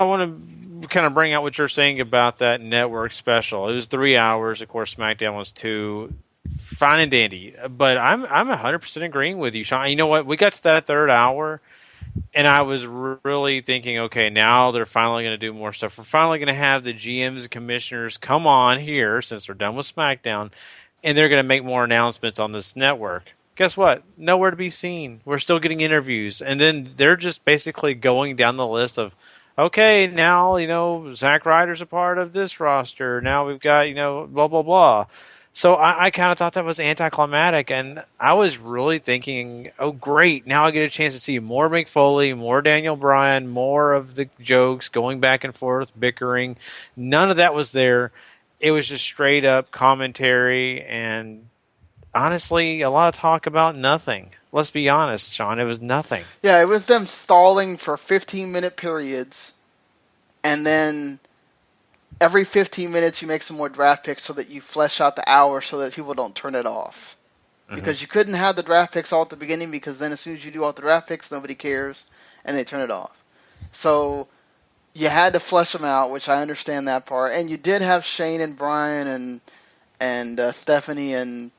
want to kind of bring out what you're saying about that network special. It was 3 hours. Of course, SmackDown was 2. Fine and dandy. But I'm 100% agreeing with you, Sean. You know what? We got to that third hour, and I was really thinking, okay, now they're finally going to do more stuff. We're finally going to have the GMs and commissioners come on here, since they're done with SmackDown, and they're going to make more announcements on this network. Guess what? Nowhere to be seen. We're still getting interviews. And then they're just basically going down the list of, okay, now, Zack Ryder's a part of this roster. Now we've got, blah, blah, blah. So I kind of thought that was anticlimactic. And I was really thinking, oh, great. Now I get a chance to see more Mick Foley, more Daniel Bryan, more of the jokes going back and forth, bickering. None of that was there. It was just straight up commentary and honestly, a lot of talk about nothing. Let's be honest, Sean. It was nothing. Yeah, it was them stalling for 15-minute periods, and then every 15 minutes you make some more draft picks so that you flesh out the hour so that people don't turn it off. Mm-hmm. Because you couldn't have the draft picks all at the beginning, because then as soon as you do all the draft picks, nobody cares, and they turn it off. So you had to flesh them out, which I understand that part. And you did have Shane and Brian and Stephanie and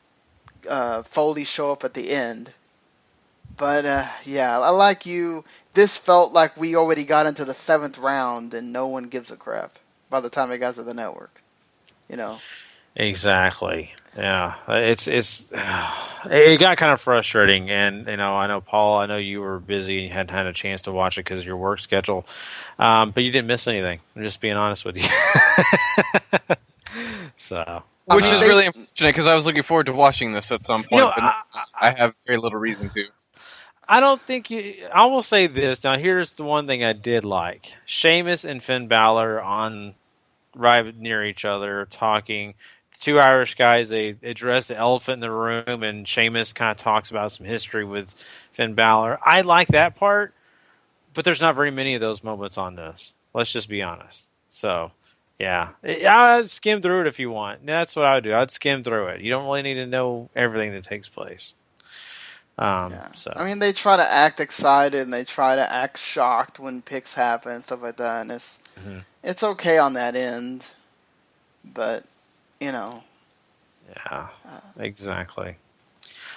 Foley show up at the end. But, I like you. This felt like we already got into the 7th round and no one gives a crap by the time it got to the network. Exactly. Yeah, it got kind of frustrating, and I know Paul, I know you were busy and you hadn't had a chance to watch it because of your work schedule, but you didn't miss anything. I'm just being honest with you. So, Which is really unfortunate because I was looking forward to watching this at some point, but I have very little reason to. I don't think you. I will say this. Now, here's the one thing I did like: Sheamus and Finn Balor on right near each other talking. Two Irish guys, they address the elephant in the room, and Sheamus kind of talks about some history with Finn Balor. I like that part, but there's not very many of those moments on this. Let's just be honest. So, yeah, I'd skim through it if you want. That's what I would do. I'd skim through it. You don't really need to know everything that takes place. So. I mean, they try to act excited and they try to act shocked when picks happen and stuff like that, and it's okay on that end, but Yeah, exactly.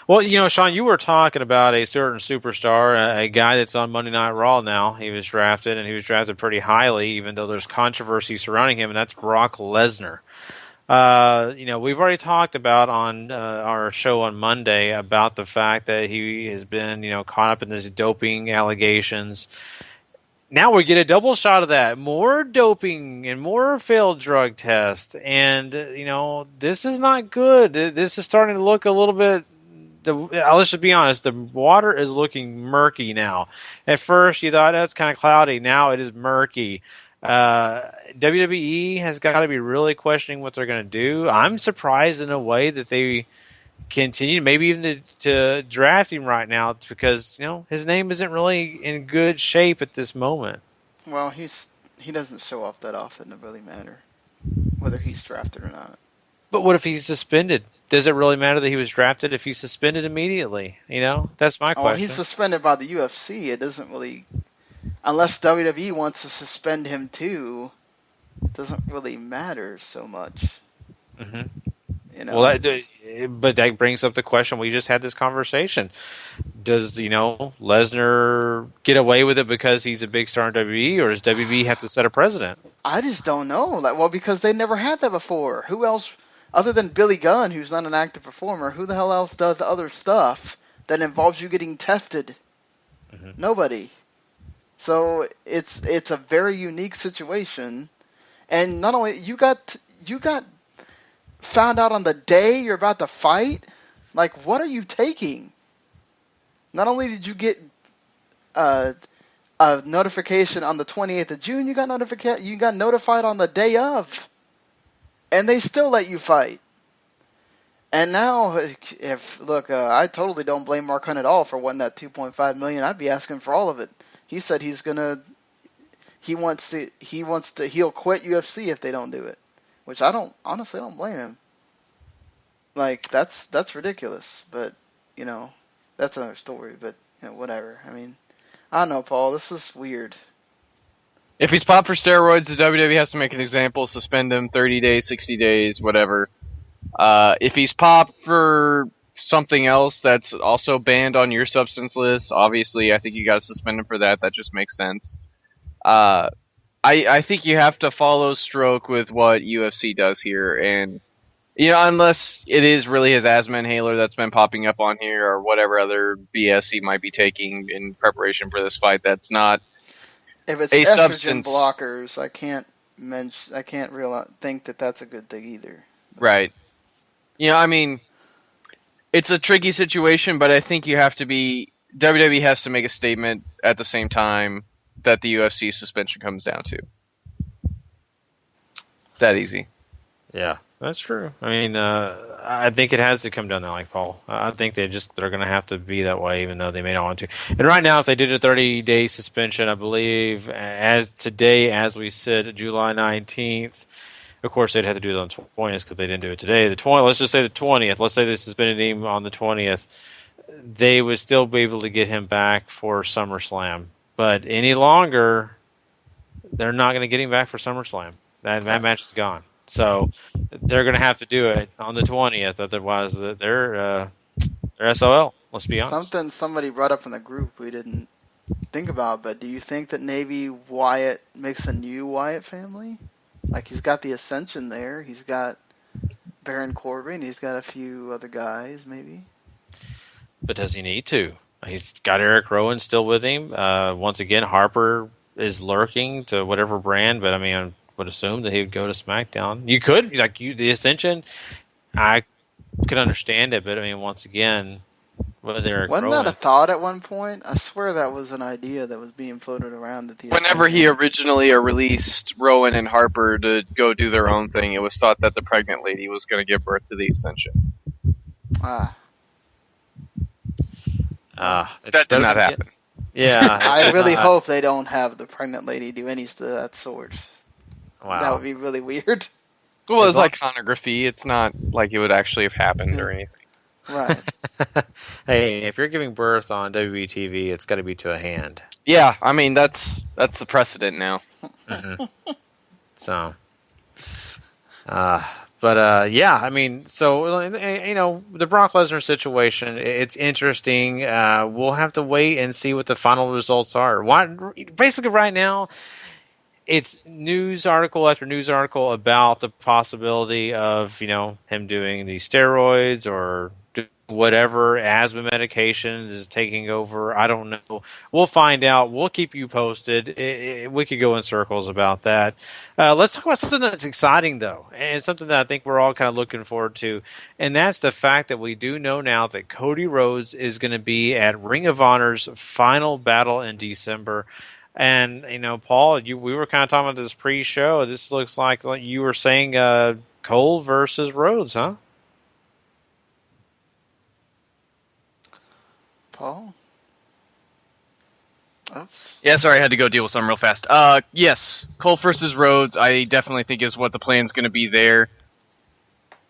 Well, Sean, you were talking about a certain superstar, a guy that's on Monday Night Raw now. He was drafted, and he was drafted pretty highly, even though there's controversy surrounding him, and that's Brock Lesnar. We've already talked about on our show on Monday about the fact that he has been, caught up in these doping allegations. Now we get a double shot of that. More doping and more failed drug tests. And, this is not good. This is starting to look a little bit, let's just be honest, the water is looking murky now. At first you thought that's kind of cloudy. Now it is murky. WWE has got to be really questioning what they're going to do. I'm surprised in a way that they continue, maybe even to draft him right now, because his name isn't really in good shape at this moment. Well, he doesn't show off that often to really matter whether he's drafted or not. But what if he's suspended? Does it really matter that he was drafted if he's suspended immediately? That's my question. He's suspended by the UFC. It doesn't really, unless WWE wants to suspend him too, it doesn't really matter so much. Mm-hmm. Well, but that brings up the question. We just had this conversation. Does Lesnar get away with it because he's a big star in WWE, or does WWE have to set a precedent? I just don't know. Because they never had that before. Who else, other than Billy Gunn, who's not an active performer, who the hell else does other stuff that involves you getting tested? Mm-hmm. Nobody. So it's a very unique situation, and not only you got found out on the day you're about to fight. What are you taking? Not only did you get a notification on the 28th of June, you got notified on the day of, and they still let you fight. And now, I totally don't blame Mark Hunt at all for wanting that $2.5 million. I'd be asking for all of it. He said he'll quit UFC if they don't do it, which I don't blame him. That's ridiculous, but that's another story. But whatever. I mean, I don't know, Paul. This is weird. If he's popped for steroids, the WWE has to make an example, suspend him 30 days, 60 days, whatever. If he's popped for something else that's also banned on your substance list, obviously I think you got to suspend him for that. That just makes sense. I think you have to follow stroke with what UFC does here, and unless it is really his asthma inhaler that's been popping up on here, or whatever other BS he might be taking in preparation for this fight, that's not. If it's estrogen blockers, I can't think that that's a good thing either. Right. I mean, it's a tricky situation, but I think you have to be. WWE has to make a statement at the same time that the UFC suspension comes down to. That easy. Yeah, that's true. I mean, I think it has to come down to like Paul. I think they're going to have to be that way, even though they may not want to. And right now, if they did a 30-day suspension, I believe, as today, as we sit, July 19th, of course, they'd have to do it on the 20th because they didn't do it today. Let's just say the 20th. Let's say they suspended him on the 20th. They would still be able to get him back for SummerSlam. But any longer, they're not going to get him back for SummerSlam. That match is gone. So they're going to have to do it on the 20th. Otherwise, they're SOL. Let's be honest. Something somebody brought up in the group we didn't think about, but do you think that maybe Wyatt makes a new Wyatt family? He's got the Ascension there. He's got Baron Corbin. He's got a few other guys, maybe. But does he need to? He's got Eric Rowan still with him. Once again, Harper is lurking to whatever brand, but I mean, I would assume that he would go to SmackDown. You could, the Ascension, I could understand it, but I mean, once again, with Eric Wasn't Rowan. that a thought at one point? I swear that was an idea that was being floated around at the Whenever he Ascension. originally released Rowan and Harper to go do their own thing, it was thought that the pregnant lady was going to give birth to the Ascension. Ah. That did not happen. Yeah. I really hope they don't have the pregnant lady do any of that sort. Wow. That would be really weird. Well, it's iconography. It's not like it would actually have happened or anything. Right. Hey, if you're giving birth on WWE, it's got to be to a hand. Yeah, I mean that's the precedent now. Mm-hmm. So, but yeah, I mean, so the Brock Lesnar situation, it's interesting. We'll have to wait and see what the final results are. Basically, right now, it's news article after news article about the possibility of him doing these steroids or whatever asthma medication is taking over. I don't know. We'll find out. We'll keep you posted. We could go in circles about that. Let's talk about something that's exciting, though, and something that I think we're all kind of looking forward to, and that's the fact that we do know now that Cody Rhodes is going to be at Ring of Honor's Final Battle in December. And, Paul, we were kind of talking about this pre-show. This looks like you were saying Cole versus Rhodes, huh? Paul? Oops. Yeah, sorry, I had to go deal with something real fast. Yes, Cole versus Rhodes, I definitely think is what the plan's going to be there.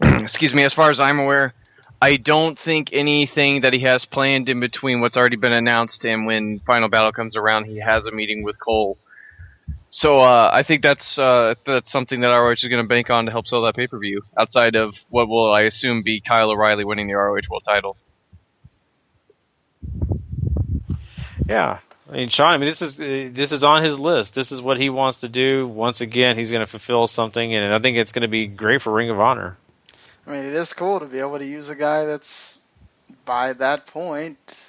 Excuse me, as far as I'm aware, I don't think anything that he has planned in between what's already been announced and when Final Battle comes around, he has a meeting with Cole. So I think that's something that ROH is going to bank on to help sell that pay-per-view, outside of what will, I assume, be Kyle O'Reilly winning the ROH World title. Yeah, I mean, Sean. This is on his list. This is what he wants to do. Once again, he's going to fulfill something, and I think it's going to be great for Ring of Honor. I mean, it is cool to be able to use a guy that's, by that point,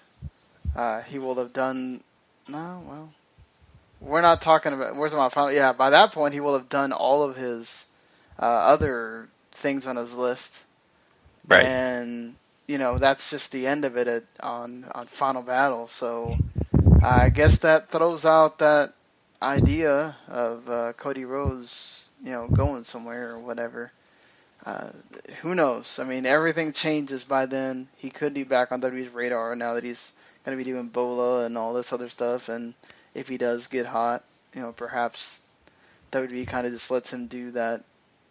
he will have done. No, well, we're not talking about. We're talking about final. Yeah, by that point, he will have done all of his other things on his list, Right. And that's just the end of it on Final Battle. So. I guess that throws out that idea of Cody Rhodes, going somewhere or whatever. Who knows? I mean, everything changes by then. He could be back on WWE's radar now that he's going to be doing Bola and all this other stuff. And if he does get hot, perhaps WWE kind of just lets him do that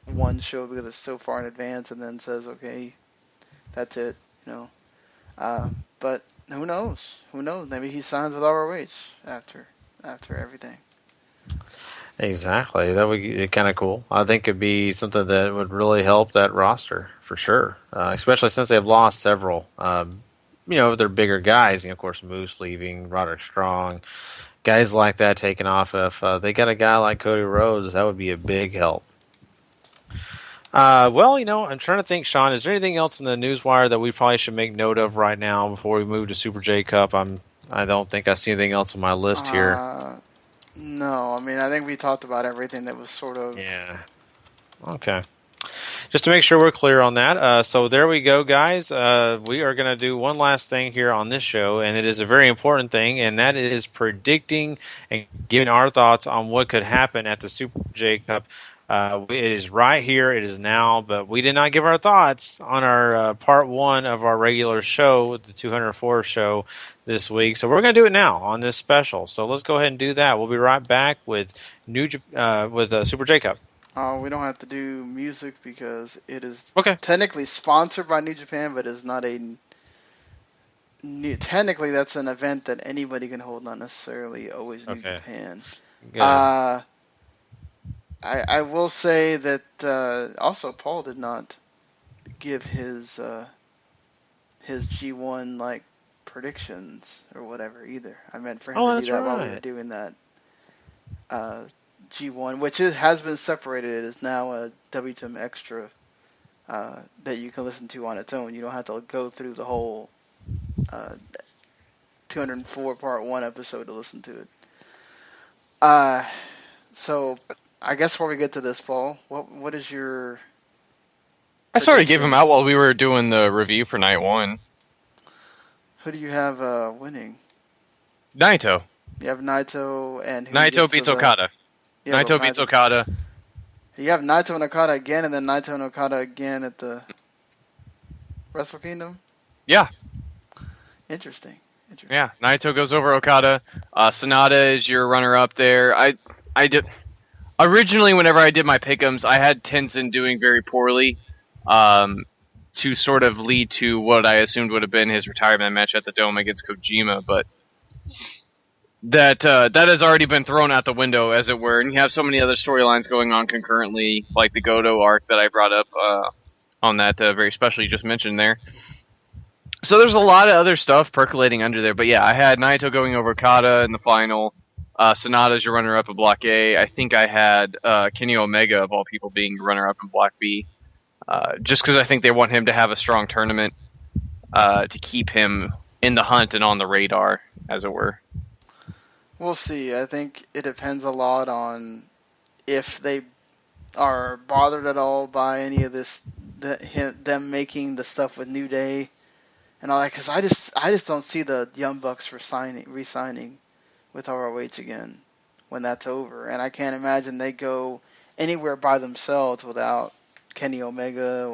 one show because it's so far in advance and then says, okay, that's it, But who knows? Who knows? Maybe he signs with ROH after everything. Exactly. That would be kind of cool. I think it'd be something that would really help that roster for sure, especially since they've lost several. They're bigger guys. Of course, Moose leaving, Roderick Strong, guys like that taking off. If they got a guy like Cody Rhodes, that would be a big help. I'm trying to think, Sean, is there anything else in the newswire that we probably should make note of right now before we move to Super J Cup? I don't think I see anything else on my list here. No, I mean, I think we talked about everything that was sort of... Yeah. Okay. Just to make sure we're clear on that. So there we go, guys. We are going to do one last thing here on this show, and it is a very important thing, and that is predicting and giving our thoughts on what could happen at the Super J Cup. It is right here. It is now. But we did not give our thoughts on our part one of our regular show, the 204 show this week. So we're going to do it now on this special. So let's go ahead and do that. We'll be right back with Super J Cup. We don't have to do music because it is okay. Technically sponsored by New Japan, but it's not technically that's an event that anybody can hold, not necessarily always New Japan. I will say that also Paul did not give his G1 predictions or whatever either. I meant for him to do that while we were doing that G1, which has been separated. It is now a WTM Extra that you can listen to on its own. You don't have to go through the whole 204 part 1 episode to listen to it. So I guess before we get to this, Paul, what is your I sort of gave him out predictions? while we were doing the review for night 1. Who do you have winning? Naito. You have Naito and who Naito gets to beats the- Okada. you have Naito beats Okada. You have Naito and Okada again, and then Naito and Okada again at the Wrestle Kingdom. Yeah. Interesting. Yeah, Naito goes over Okada. Sonata is your runner-up there. I did originally whenever I did my pick'ems, I had Tenzin doing very poorly, to sort of lead to what I assumed would have been his retirement match at the Dome against Kojima, but that has already been thrown out the window, as it were. And you have so many other storylines going on concurrently, like the Goto arc that I brought up on that very special you just mentioned there. So there's a lot of other stuff percolating under there, but yeah, I had Naito going over Okada in the final. Sonata's your runner-up in Block A. I think I had Kenny Omega, of all people, being your runner-up in Block B, just because I think they want him to have a strong tournament to keep him in the hunt and on the radar, as it were. We'll see. I think it depends a lot on if they are bothered at all by any of this, them making the stuff with New Day and all that. Because I just don't see the Young Bucks re-signing with ROH again when that's over. And I can't imagine they go anywhere by themselves without Kenny Omega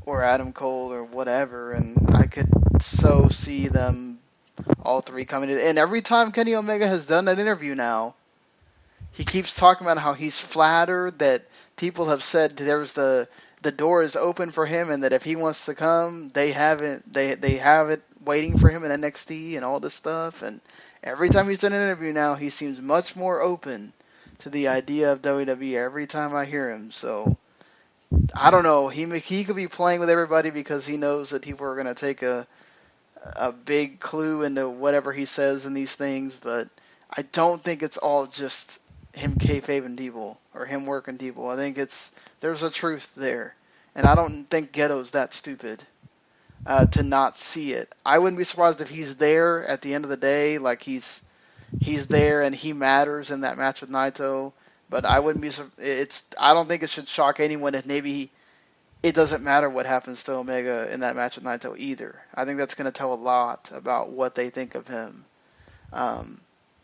or Adam Cole or whatever. And I could so see them all three coming in. And every time Kenny Omega has done an interview now, he keeps talking about how he's flattered that people have said there's the door is open for him, and that if he wants to come, they have it waiting for him in NXT and all this stuff. And every time he's done an interview now, he seems much more open to the idea of WWE every time I hear him. So I don't know. He could be playing with everybody because he knows that people are going to take a big clue into whatever he says in these things, but I don't think it's all just him kayfabing people or him working people. I think there's a truth there, and I don't think Ghetto's that stupid to not see it. I wouldn't be surprised if he's there at the end of the day, like he's there and he matters in that match with Naito. But I wouldn't be. I don't think it should shock anyone if maybe it doesn't matter what happens to Omega in that match with Naito either. I think that's going to tell a lot about what they think of him.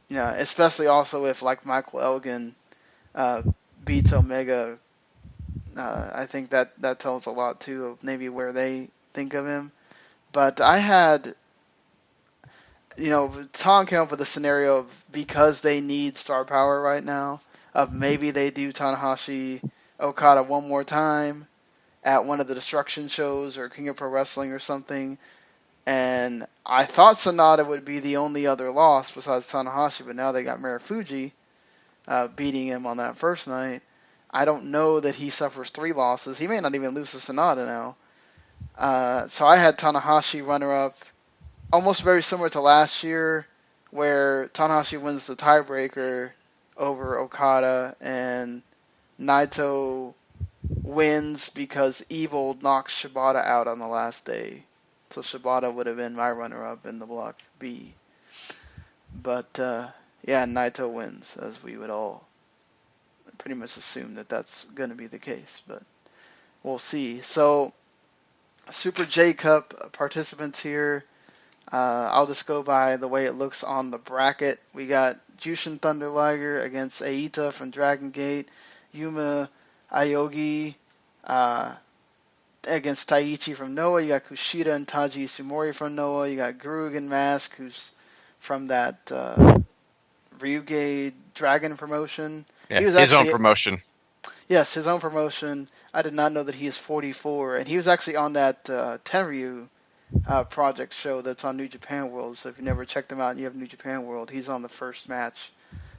Especially also if, like, Michael Elgin beats Omega, I think that tells a lot too of maybe where they think of him. But I had, Tom came up with a scenario of, because they need star power right now, of maybe they do Tanahashi Okada one more time at one of the Destruction shows or King of Pro Wrestling or something. And I thought Sonata would be the only other loss besides Tanahashi, but now they got Marufuji beating him on that first night. I don't know that he suffers 3 losses. He may not even lose to Sonata now. So I had Tanahashi runner-up, almost very similar to last year, where Tanahashi wins the tiebreaker over Okada, and Naito wins because Evil knocks Shibata out on the last day. So Shibata would have been my runner-up in the Block B. But, Naito wins, as we would all pretty much assume that that's going to be the case. But we'll see. So, Super J Cup participants here. I'll just go by the way it looks on the bracket. We got Jushin Thunder Liger against Aita from Dragon Gate. Yuma Aogi against Taichi from Noah. You got Kushida and Taji Ishimori from Noah. You got Grugan Mask, who's from that Ryuge Dragon promotion. Yeah, he was his own promotion. Yes, his own promotion. I did not know that he is 44, and he was actually on that Tenryu project show that's on New Japan World. So if you never checked him out and you have New Japan World, he's on the first match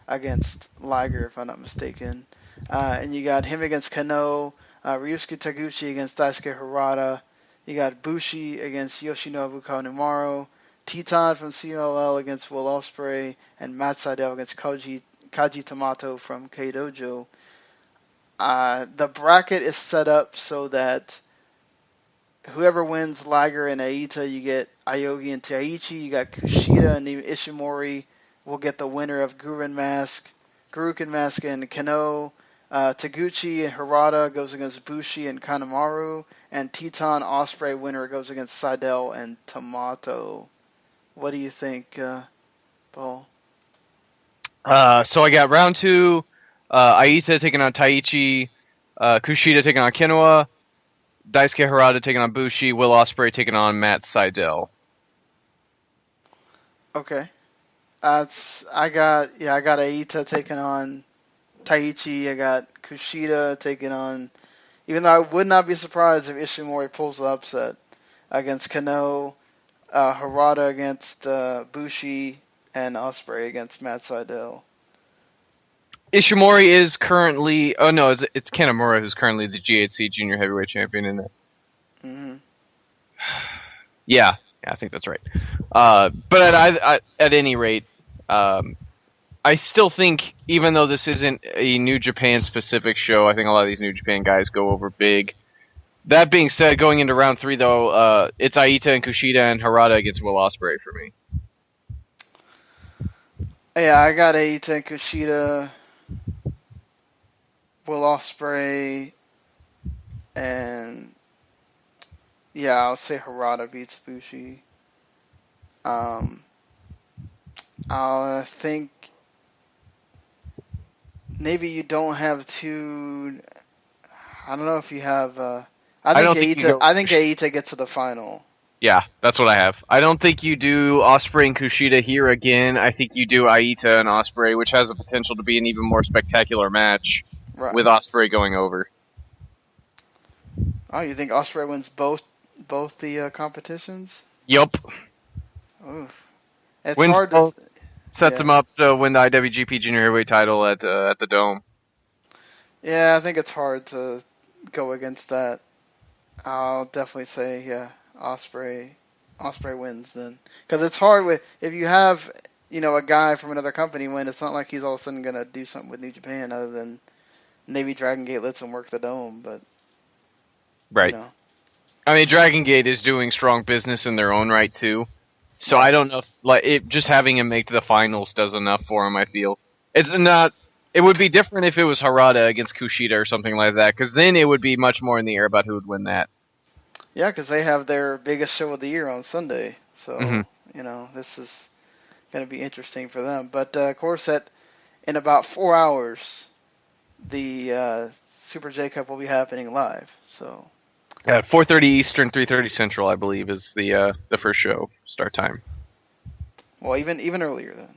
against Liger, if I'm not mistaken. And you got him against Kano, Ryusuke Taguchi against Daisuke Harada. You got Bushi against Yoshinobu Kanemaru, Teton from CLL against Will Ospreay, and Matt Sydal against Kaji Tomato from K-Dojo. The bracket is set up so that whoever wins Liger and Aita, you get Aoki and Taichi. You got Kushida and Ishimori. Will get the winner of Gurukun Mask and Kano. Taguchi and Harada goes against Bushi and Kanemaru. And Teton Ospreay winner goes against Seidel and Tomato. What do you think, Paul? So I got round 2, Aita taking on Taichi, Kushida taking on Kenoa, Daisuke Harada taking on Bushi, Will Ospreay taking on Matt Seidel. Okay. I got Aita taking on Taichi. I got Kushida taking on. Even though I would not be surprised if Ishimori pulls the upset against Kano, Harada against Bushi, and Ospreay against Matt Seidel. Ishimori is currently. Oh no, it's Kanemaru who's currently the GHC Junior Heavyweight Champion, isn't it? Mm-hmm. Yeah, I think that's right. But at any rate, I still think, even though this isn't a New Japan specific show, I think a lot of these New Japan guys go over big. That being said, going into round 3 though, it's Aita and Kushida and Harada against Will Ospreay for me. Yeah, I got Aita and Kushida, Will Ospreay, and yeah, I'll say Harada beats Bushi. I think maybe you don't have two. I don't know if you have. I think Aita gets to the final. Yeah, that's what I have. I don't think you do Ospreay and Kushida here again. I think you do Aita and Ospreay, which has the potential to be an even more spectacular match, Right. with Ospreay going over. Oh, you think Ospreay wins both the competitions? Yup. Oof. It's Wins hard both. to. Sets him up to win the IWGP Junior Heavyweight title at the Dome. Yeah, I think it's hard to go against that. I'll definitely say Ospreay wins then, because it's hard if you have a guy from another company win. It's not like he's all of a sudden gonna do something with New Japan other than maybe Dragon Gate lets him work the Dome, but right. I mean, Dragon Gate is doing strong business in their own right too. So I don't know if just having him make the finals does enough for him. I feel it's not. It would be different if it was Harada against Kushida or something like that, because then it would be much more in the air about who would win that. Yeah, because they have their biggest show of the year on Sunday, so this is going to be interesting for them. But of course, in about 4 hours, the Super J Cup will be happening live. So yeah, 4:30 Eastern, 3:30 Central, I believe, is the first show start time. Well, even earlier then.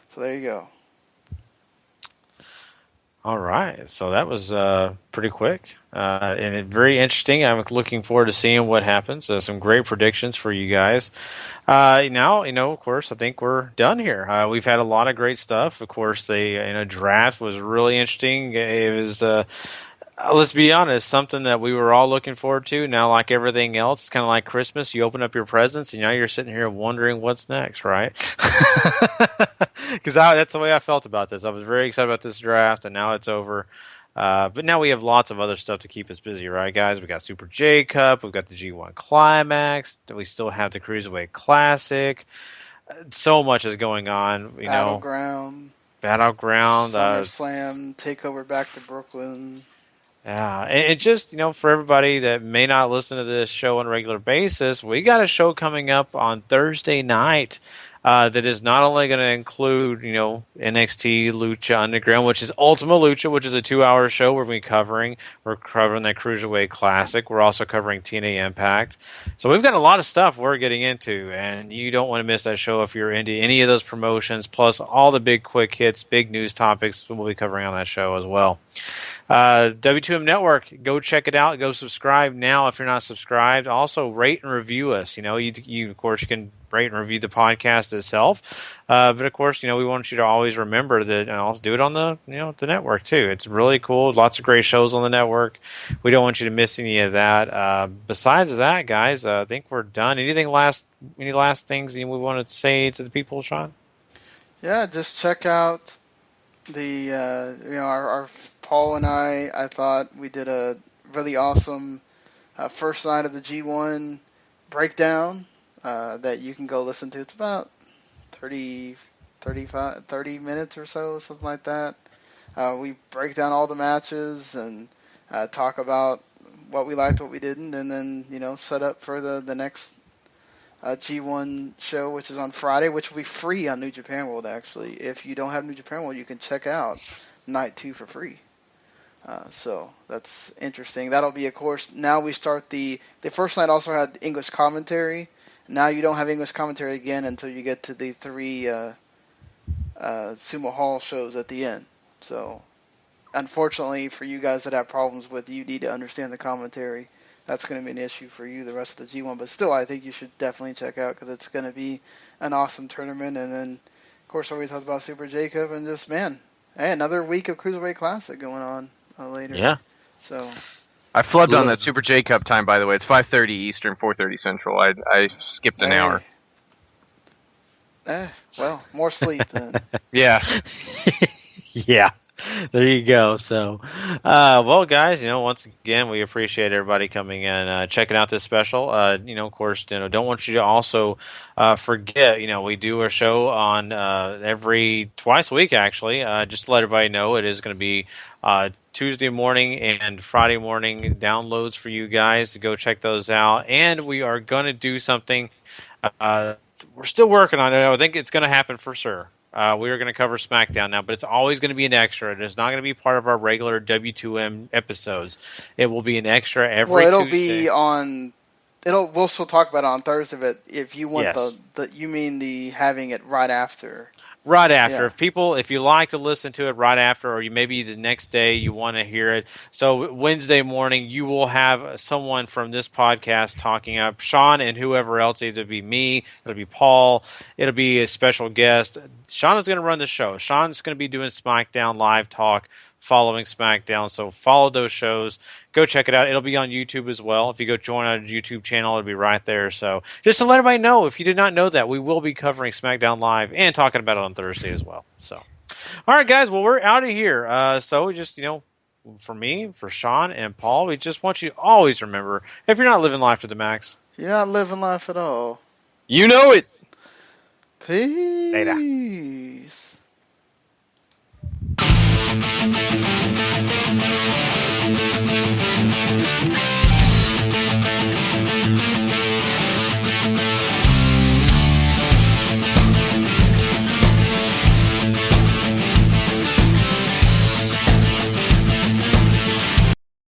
So there you go. All right, so that was pretty quick and very interesting. I'm looking forward to seeing what happens. Some great predictions for you guys. Now, of course, I think we're done here. We've had a lot of great stuff. Of course, the draft was really interesting. It was, let's be honest, something that we were all looking forward to. Now, like everything else, it's kind of like Christmas. You open up your presents, and now you're sitting here wondering what's next, right? Because that's the way I felt about this. I was very excited about this draft, and now it's over. But now we have lots of other stuff to keep us busy, right, guys? We got Super J Cup, we've got the G1 Climax, we still have the Cruiserweight Classic. So much is going on. Battleground, SummerSlam, Takeover back to Brooklyn. Yeah, and just, for everybody that may not listen to this show on a regular basis, we got a show coming up on Thursday night that is not only going to include, NXT Lucha Underground, which is Ultima Lucha, which is a 2-hour show we're covering that Cruiserweight Classic. We're also covering TNA Impact. So we've got a lot of stuff we're getting into, and you don't want to miss that show if you're into any of those promotions, plus all the big quick hits, big news topics we'll be covering on that show as well. W2M Network, go check it out. Go subscribe now if you're not subscribed. Also, rate and review us. You of course can rate and review the podcast itself, but of course, we want you to always remember that also do it on the the network too. It's really cool. Lots of great shows on the network. We don't want you to miss any of that. Besides that, guys, I think we're done. Any last things we want to say to the people, Sean? Yeah, just check out the our Paul and I thought we did a really awesome first night of the G1 breakdown that you can go listen to. It's about 30 minutes or so, something like that. We break down all the matches and talk about what we liked, what we didn't, and then set up for the next G1 show, which is on Friday, which will be free on New Japan World. Actually, if you don't have New Japan World, you can check out Night 2 for free. So that's interesting. That'll be, of course, now we start the first night also had English commentary. Now you don't have English commentary again until you get to the 3 Sumo Hall shows at the end. So unfortunately for you guys that have problems with, you need to understand the commentary. That's going to be an issue for you the rest of the G1. But still, I think you should definitely check out because it's going to be an awesome tournament. And then, of course, we talked about Super Jacob and just, man, hey, another week of Cruiserweight Classic going on later. Yeah. So I flubbed on that Super J Cup time, by the way. It's 5:30 Eastern, 4:30 Central. I skipped an hour. Well, more sleep then. Yeah. Yeah. There you go. So, well, guys, once again, we appreciate everybody coming in, checking out this special. Of course, don't want you to also forget, we do a show on twice a week, actually. Just to let everybody know, it is going to be Tuesday morning and Friday morning downloads for you guys to go check those out. And we are going to do something. We're still working on it. I think it's going to happen for sure. We are going to cover Smackdown now, but it's always going to be an extra. It is not going to be part of our regular W2M episodes. It will be an extra every Tuesday. Tuesday. Be on. We'll still talk about it on Thursday, but if you want Yes. you mean the having it right after. Right after. Yeah. If you like to listen to it right after, or maybe the next day you want to hear it. So Wednesday morning, you will have someone from this podcast talking up Sean and whoever else. It'll be me, it'll be Paul, it'll be a special guest. Sean is going to run the show. Sean's going to be doing SmackDown live talk following SmackDown. So follow those shows. Go check it out. It'll be on YouTube as well. If you go join our YouTube channel, it'll be right there. So just to let everybody know, if you did not know that, we will be covering SmackDown Live and talking about it on Thursday as well. So, all right, guys. Well, we're out of here. So we just, for me, for Sean and Paul, we just want you to always remember, if you're not living life to the max, You're not living life at all. You know it. Peace. Later.